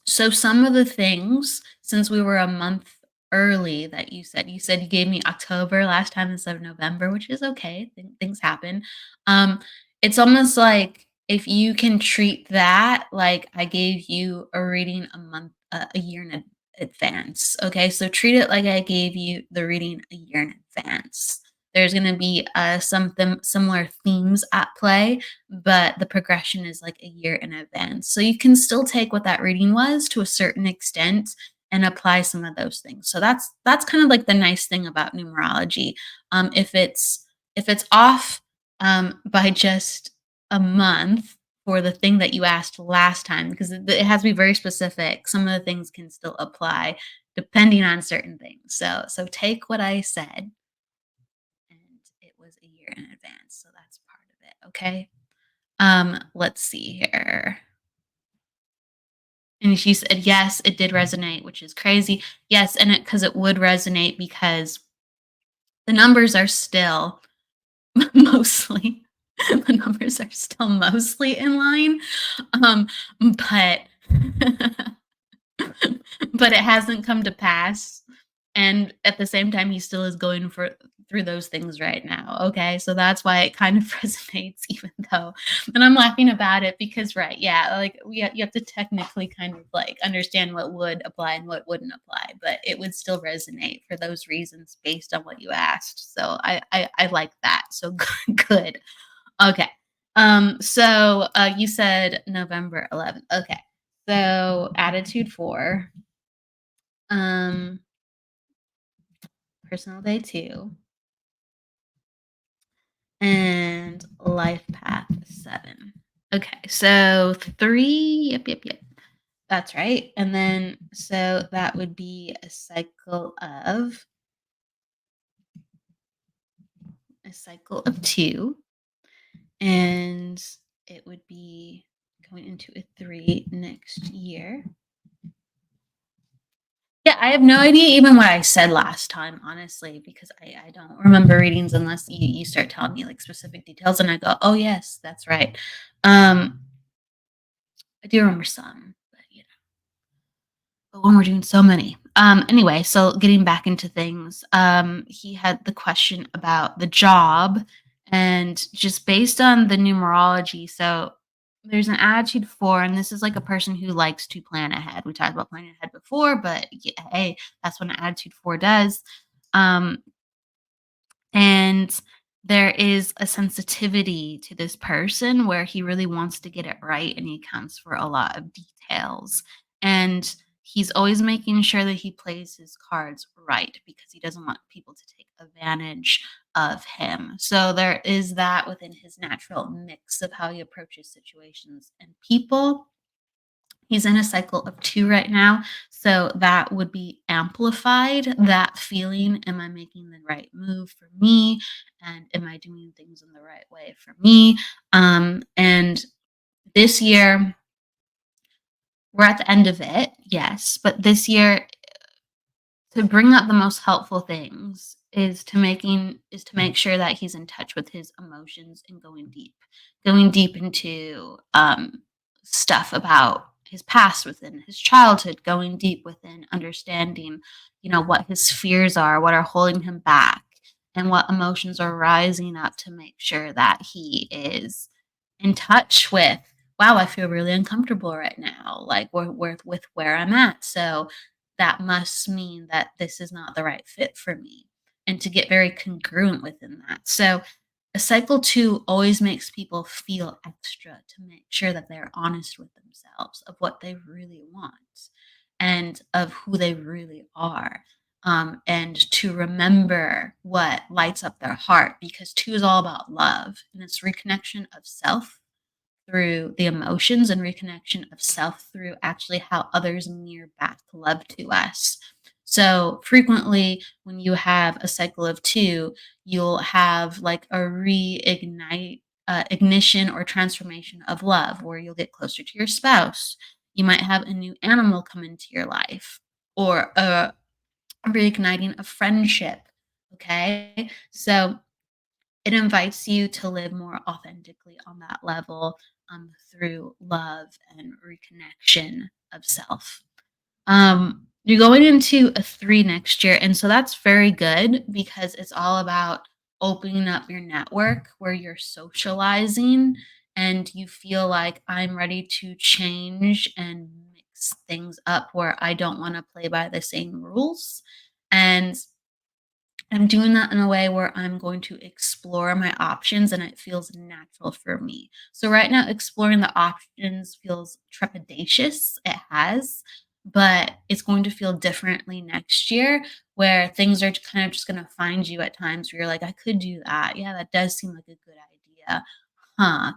so some of the things, since we were a month early, that you said you gave me October last time instead of November, which is okay. Things happen. Um, it's almost like, if you can treat that like I gave you a reading a year in advance. Okay, so treat it like I gave you the reading a year in advance. There's going to be some similar themes at play, but the progression is like a year in advance. So you can still take what that reading was to a certain extent and apply some of those things. So that's kind of like the nice thing about numerology. If it's off by just a month for the thing that you asked last time, because it has to be very specific. Some of the things can still apply depending on certain things. So take what I said, and it was a year in advance. So that's part of it. Okay. Let's see here. And she said, yes, it did resonate, which is crazy. Yes, and because it would resonate, because the numbers are still mostly the numbers are still mostly in line. But but it hasn't come to pass. And at the same time, he still is going through those things right now. Okay. So that's why it kind of resonates, even though, and I'm laughing about it because, right. Yeah. Like you have to technically kind of like understand what would apply and what wouldn't apply, but it would still resonate for those reasons based on what you asked. So I like that. So good. Okay. So you said November 11th. Okay. So attitude 4, um, personal day 2, and life path 7. Okay. So 3, yep. That's right. And then so that would be a cycle of 2, and it would be going into a 3 next year. Yeah, I have no idea even what I said last time, honestly, because I don't remember readings unless you start telling me like specific details, and I go, oh yes, that's right. I do remember some, but when we're doing so many. Anyway, so getting back into things, he had the question about the job, and just based on the numerology. So there's an attitude 4, and this is like a person who likes to plan ahead. We talked about planning ahead before, but hey, that's what an attitude 4 does. Um, and there is a sensitivity to this person where he really wants to get it right and he counts for a lot of details. And he's always making sure that he plays his cards right because he doesn't want people to take advantage of him. So there is that within his natural mix of how he approaches situations and people. He's in a cycle of 2 right now, so that would be amplified, that feeling, "Am I making the right move for me, and am I doing things in the right way for me?" And this year, we're at the end of it, yes, but this year, to bring up the most helpful things is to make sure that he's in touch with his emotions and going deep into stuff about his past within his childhood, going deep within understanding what his fears are, what are holding him back, and what emotions are rising up, to make sure that he is in touch with, wow, I feel really uncomfortable right now, like with where I'm at. So that must mean that this is not the right fit for me, and to get very congruent within that. So a cycle 2 always makes people feel extra, to make sure that they're honest with themselves of what they really want and of who they really are. And to remember what lights up their heart, because 2 is all about love, and it's reconnection of self through the emotions, and reconnection of self through actually how others mirror back love to us. So frequently, when you have a cycle of 2, you'll have like a ignition or transformation of love, where you'll get closer to your spouse. You might have a new animal come into your life, or a reigniting of friendship. Okay. So it invites you to live more authentically on that level, through love and reconnection of self. You're going into a 3 next year, and so that's very good because it's all about opening up your network where you're socializing and you feel like, I'm ready to change and mix things up where I don't want to play by the same rules. And I'm doing that in a way where I'm going to explore my options and it feels natural for me. So right now, exploring the options feels trepidatious. It has, but it's going to feel differently next year, where things are kind of just going to find you at times where you're like, I could do that. Yeah, that does seem like a good idea. Huh.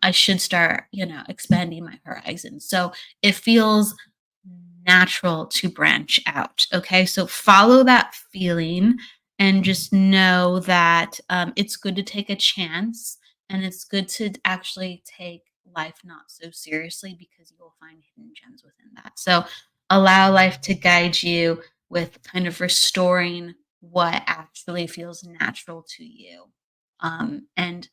I should start, expanding my horizons. So it feels natural to branch out. Okay. So follow that feeling and just know that it's good to take a chance, and it's good to actually take life not so seriously, because you will find hidden gems within that. So allow life to guide you with kind of restoring what actually feels natural to you. And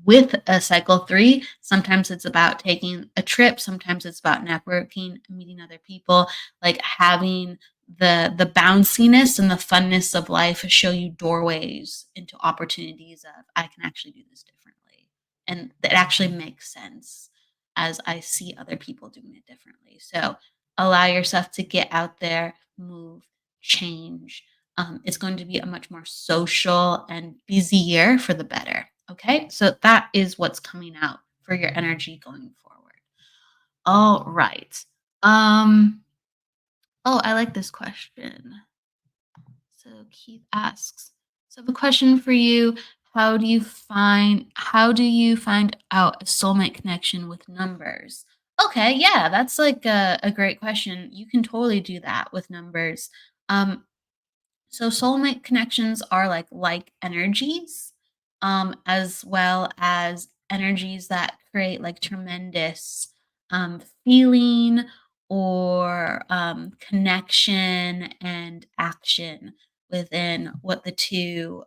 with a cycle 3, sometimes it's about taking a trip, sometimes it's about networking, meeting other people, like having the bounciness and the funness of life show you doorways into opportunities of I can actually do this differently. And that actually makes sense as I see other people doing it differently. So allow yourself to get out there, move, change. It's going to be a much more social and busy year for the better. Okay, so that is what's coming out for your energy going forward. All right. Um, oh, I like this question. So Keith asks, so the question for you, how do you find out a soulmate connection with numbers? Okay, yeah, that's like a great question. You can totally do that with numbers. Um, so soulmate connections are like energies, as well as energies that create like tremendous feeling or connection and action within what the two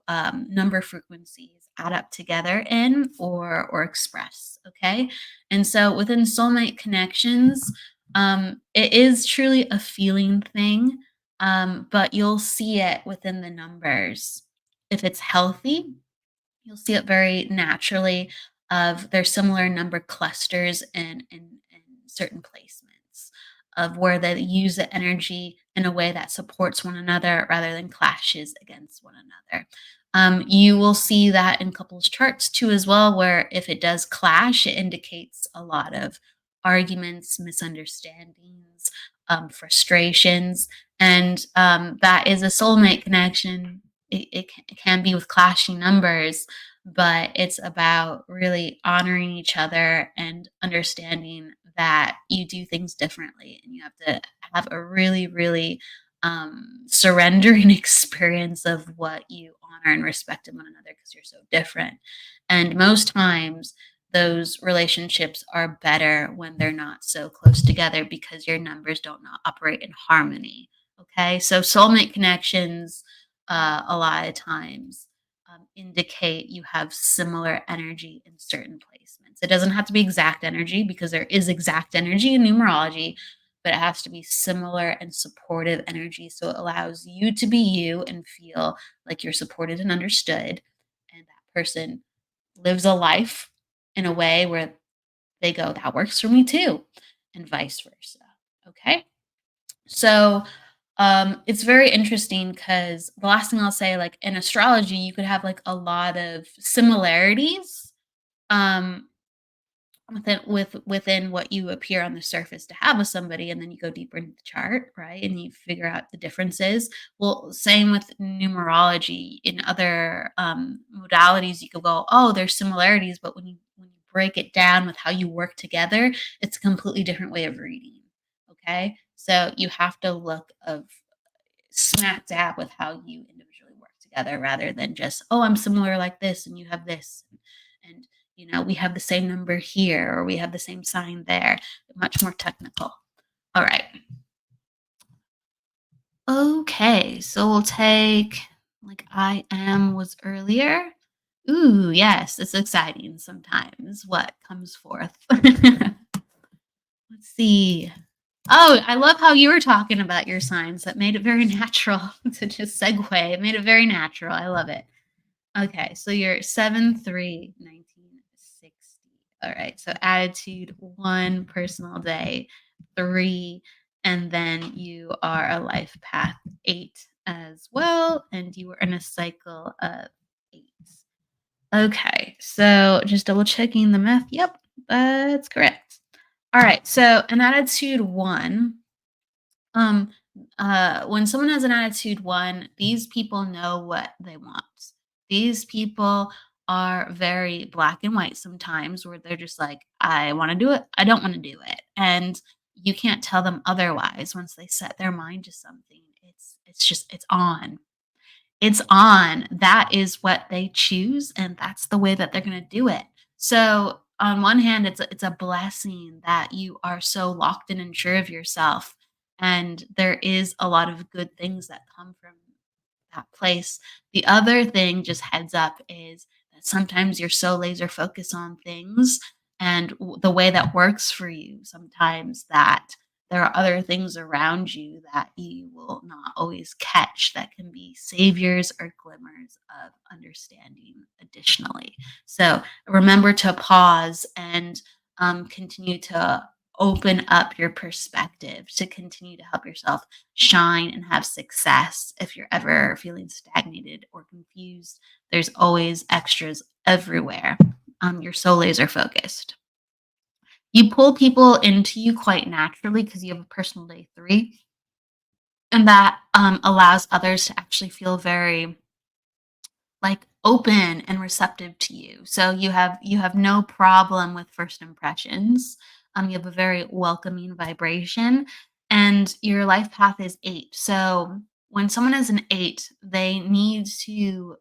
number frequencies add up together in or express. Okay, and so within soulmate connections, it is truly a feeling thing, but you'll see it within the numbers. If it's healthy, you'll see it very naturally of their similar number clusters in certain placements of where they use the energy in a way that supports one another rather than clashes against one another. You will see that in couples charts too as well, where if it does clash, it indicates a lot of arguments, misunderstandings, frustrations, and that is a soulmate connection. It can be with clashing numbers, but it's about really honoring each other and understanding that you do things differently and you have to have a really, really surrendering experience of what you honor and respect in one another because you're so different. And most times, those relationships are better when they're not so close together because your numbers don't not operate in harmony. Okay, so soulmate connections, a lot of times indicate you have similar energy in certain placements. It doesn't have to be exact energy because there is exact energy in numerology, but it has to be similar and supportive energy. So it allows you to be you and feel like you're supported and understood. And that person lives a life in a way where they go, that works for me too, and vice versa. Okay. So it's very interesting because the last thing I'll say, like in astrology, you could have like a lot of similarities um, within what you appear on the surface to have with somebody, and then you go deeper into the chart, right? And you figure out the differences. Well, same with numerology. In other modalities, you could go, oh, there's similarities, but when you break it down with how you work together, it's a completely different way of reading. Okay, so you have to look of smack dab with how you individually work together rather than just, oh, I'm similar like this and you have this. And we have the same number here or we have the same sign there. Much more technical. All right. Okay. So we'll take like I am was earlier. Ooh, yes, it's exciting sometimes what comes forth. Let's see. Oh, I love how you were talking about your signs. That made it very natural to just segue. It made it very natural. I love it. Okay, so you're 7/3/1960. All right, so attitude 1, personal day 3, and then you are a life path 8 as well, and you were in a cycle of 8. Okay, so just double checking the math. Yep, that's correct. All right, so an attitude 1, um, when someone has an attitude 1, these people know what they want. These people are very black and white sometimes, where they're just like, I want to do it, I don't want to do it. And you can't tell them otherwise once they set their mind to something. It's on. It's on. That is what they choose, and that's the way that they're gonna do it. So, on one hand, it's a blessing that you are so locked in and sure of yourself, and there is a lot of good things that come from that place. The other thing, just heads up, is sometimes you're so laser focused on things and the way that works for you sometimes that there are other things around you that you will not always catch that can be saviors or glimmers of understanding additionally. So remember to pause and continue to open up your perspective to continue to help yourself shine and have success. If you're ever feeling stagnated or confused, there's always extras everywhere. You're so laser focused. You pull people into you quite naturally because you have a personal day 3, and that allows others to actually feel very like open and receptive to you. So you have no problem with first impressions. You have a very welcoming vibration, and your life path is 8. So when someone is an 8, they need to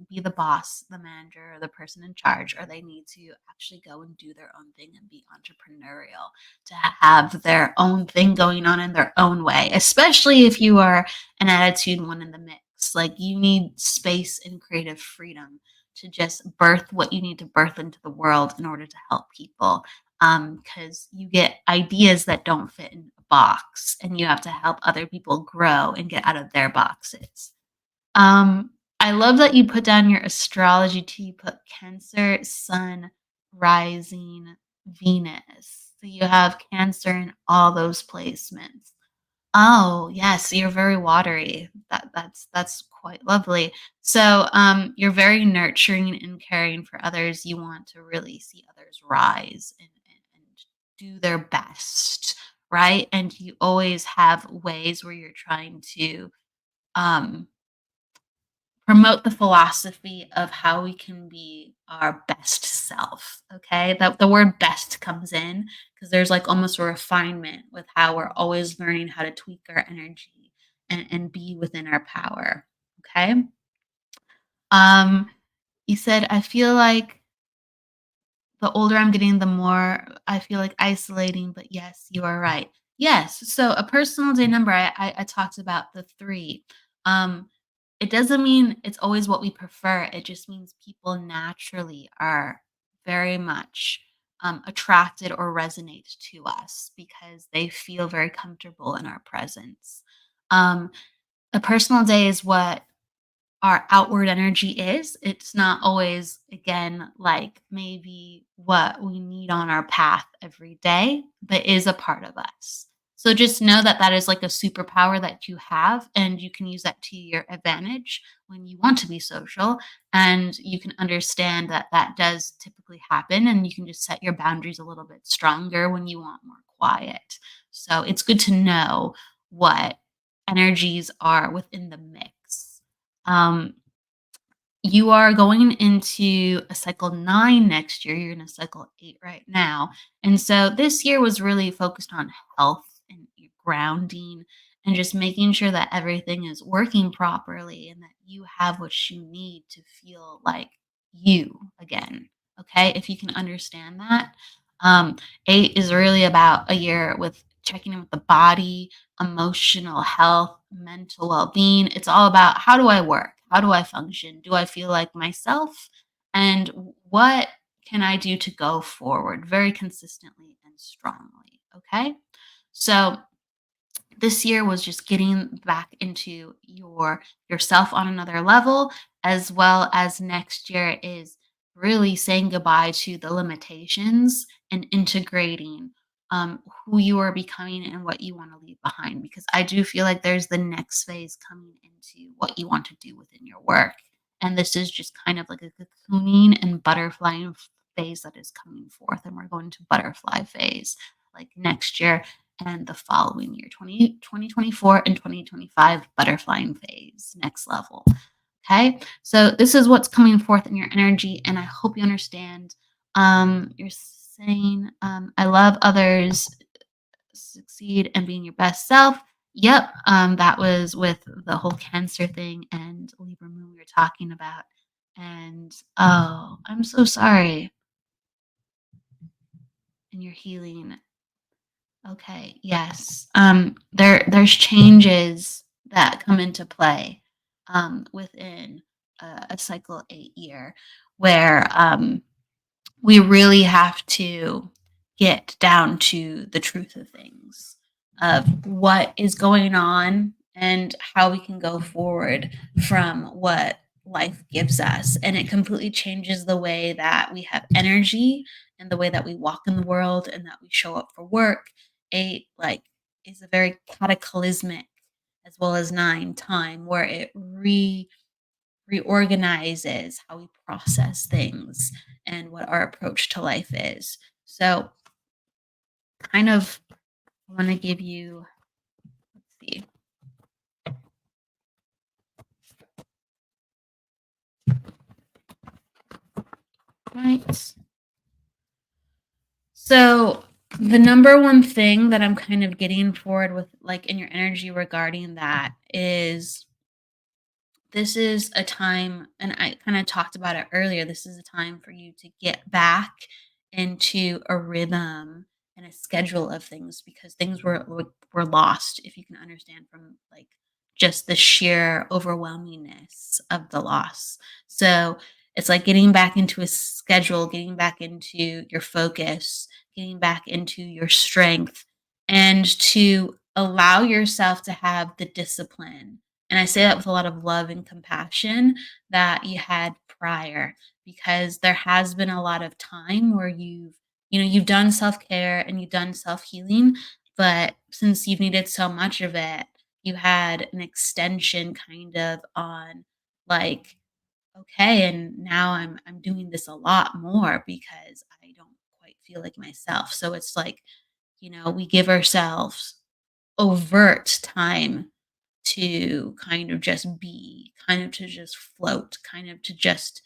be the boss, the manager, or the person in charge, or they need to actually go and do their own thing and be entrepreneurial, to have their own thing going on in their own way, especially if you are an attitude one in the mix. Like you need space and creative freedom to just birth what you need to birth into the world in order to help people. Because you get ideas that don't fit in a box and you have to help other people grow and get out of their boxes. I love that you put down your astrology too. You put Cancer, Sun, Rising, Venus. So you have Cancer in all those placements. Oh, yes, you're very watery. That's quite lovely. So, you're very nurturing and caring for others. You want to really see others rise and do their best, right? And you always have ways where you're trying to um, promote the philosophy of how we can be our best self. Okay, that the word best comes in because there's like almost a refinement with how we're always learning how to tweak our energy and be within our power. Okay. um you said, I feel like the older I'm getting, the more I feel like isolating, but yes, you are right. Yes, so a personal day number, I talked about the 3. Um, it doesn't mean it's always what we prefer, it just means people naturally are very much, attracted or resonate to us because they feel very comfortable in our presence. Um, a personal day is what our outward energy is. It's not always, again, like maybe what we need on our path every day, but is a part of us. So just know that that is like a superpower that you have, and you can use that to your advantage when you want to be social. And you can understand that that does typically happen, and you can just set your boundaries a little bit stronger when you want more quiet. So it's good to know what energies are within the mix. Um, you are going into a cycle 9 next year. You're in a cycle 8 right now. And so this year was really focused on health and your grounding and just making sure that everything is working properly and that you have what you need to feel like you again. Okay. If you can understand that. Um, 8 is really about a year with checking in with the body, emotional health, mental well being. It's all about, how do I work? How do I function? Do I feel like myself? And what can I do to go forward very consistently and strongly? Okay. So this year was just getting back into yourself on another level, as well as next year is really saying goodbye to the limitations and integrating who you are becoming and what you want to leave behind, because I do feel like there's the next phase coming into what you want to do within your work, and this is just kind of like a cocooning and butterflying phase that is coming forth, and we're going to butterfly phase like next year and the following year, 2024 and 2025, butterflying phase, next level. Okay. So this is what's coming forth in your energy. And I hope you understand. You're saying, I love others, succeed and being your best self. Yep. That was with the whole Cancer thing and Libra moon we were talking about. And oh, I'm so sorry. And you're healing. Okay, yes. There's changes that come into play within a cycle 8 year. where we really have to get down to the truth of things, of what is going on and how we can go forward from what life gives us. And it completely changes the way that we have energy and the way that we walk in the world and that we show up for work. Eight, like, is a very cataclysmic as well as nine time where it reorganizes how we process things and what our approach to life is. So, kind of, I want to give you, let's see, right. So, the number one thing that I'm kind of getting forward with, like in your energy regarding that, is this is a time, and I kind of talked about it earlier. This is a time for you to get back into a rhythm and a schedule of things because things were lost, if you can understand from like just the sheer overwhelmingness of the loss. So it's like getting back into a schedule, getting back into your focus, getting back into your strength, and to allow yourself to have the discipline, and I say that with a lot of love and compassion, that you had prior, because there has been a lot of time where you've done self-care and you've done self-healing, but since you've needed so much of it, you had an extension kind of on, like, okay, and now I'm doing this a lot more because I don't quite feel like myself. So it's like, we give ourselves overt time to kind of just be, kind of to just float, kind of to just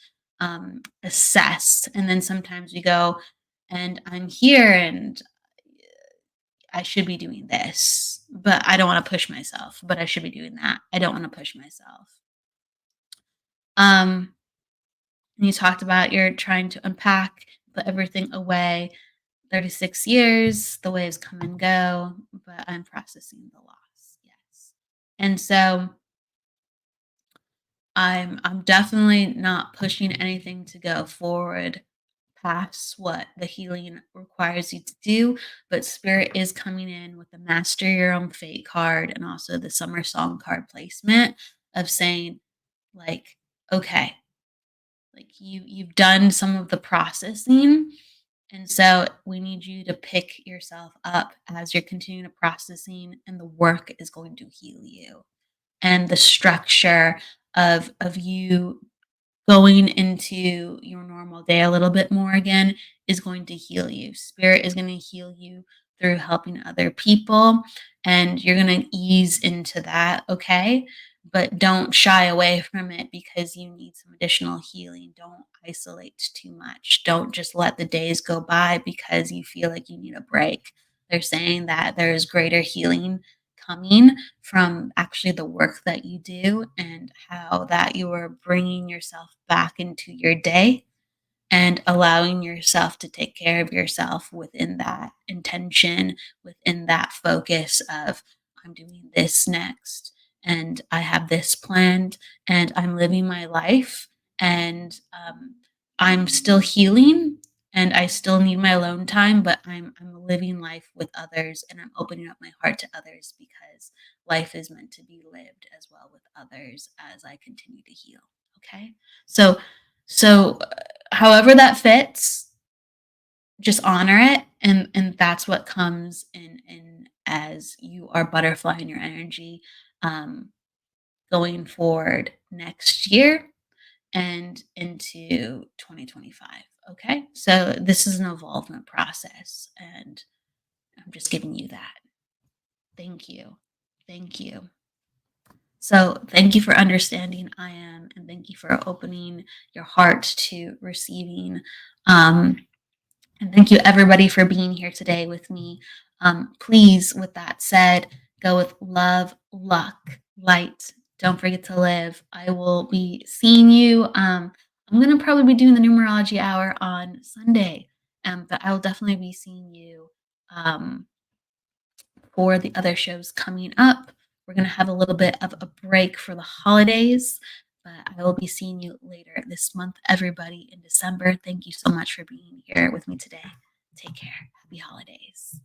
assess. And then sometimes we go, and I'm here and I should be doing this, but I don't want to push myself, but I should be doing that. I don't want to push myself. Um, and you talked about you're trying to unpack, put everything away. 36 years, the waves come and go, but I'm processing the loss. Yes. And so I'm definitely not pushing anything to go forward past what the healing requires you to do, but spirit is coming in with the master your own fate card and also the summer song card placement of saying, like, okay, like you've done some of the processing, and so we need you to pick yourself up as you're continuing to processing, and the work is going to heal you, and the structure of you going into your normal day a little bit more again is going to heal you. Spirit is going to heal you through helping other people, and you're going to ease into that, okay? But don't shy away from it because you need some additional healing. Don't isolate too much. Don't just let the days go by because you feel like you need a break. They're saying that there is greater healing coming from actually the work that you do and how that you are bringing yourself back into your day and allowing yourself to take care of yourself within that intention, within that focus of, I'm doing this next, and I have this planned, and I'm living my life, and I'm still healing, and I still need my alone time, but I'm living life with others, and I'm opening up my heart to others because life is meant to be lived as well with others as I continue to heal. Okay, so however that fits, just honor it, and that's what comes in as you are butterflying your energy, um, going forward next year and into 2025. Okay, so this is an evolvement process, and I'm just giving you that. Thank you. Thank you. So, thank you for understanding I am, and thank you for opening your heart to receiving. And thank you, everybody, for being here today with me. Please, with that said, go with love, luck, light. Don't forget to live. I will be seeing you. I'm going to probably be doing the numerology hour on Sunday, but I will definitely be seeing you um, for the other shows coming up. We're going to have a little bit of a break for the holidays, but I will be seeing you later this month, everybody, in December. Thank you so much for being here with me today. Take care. Happy holidays.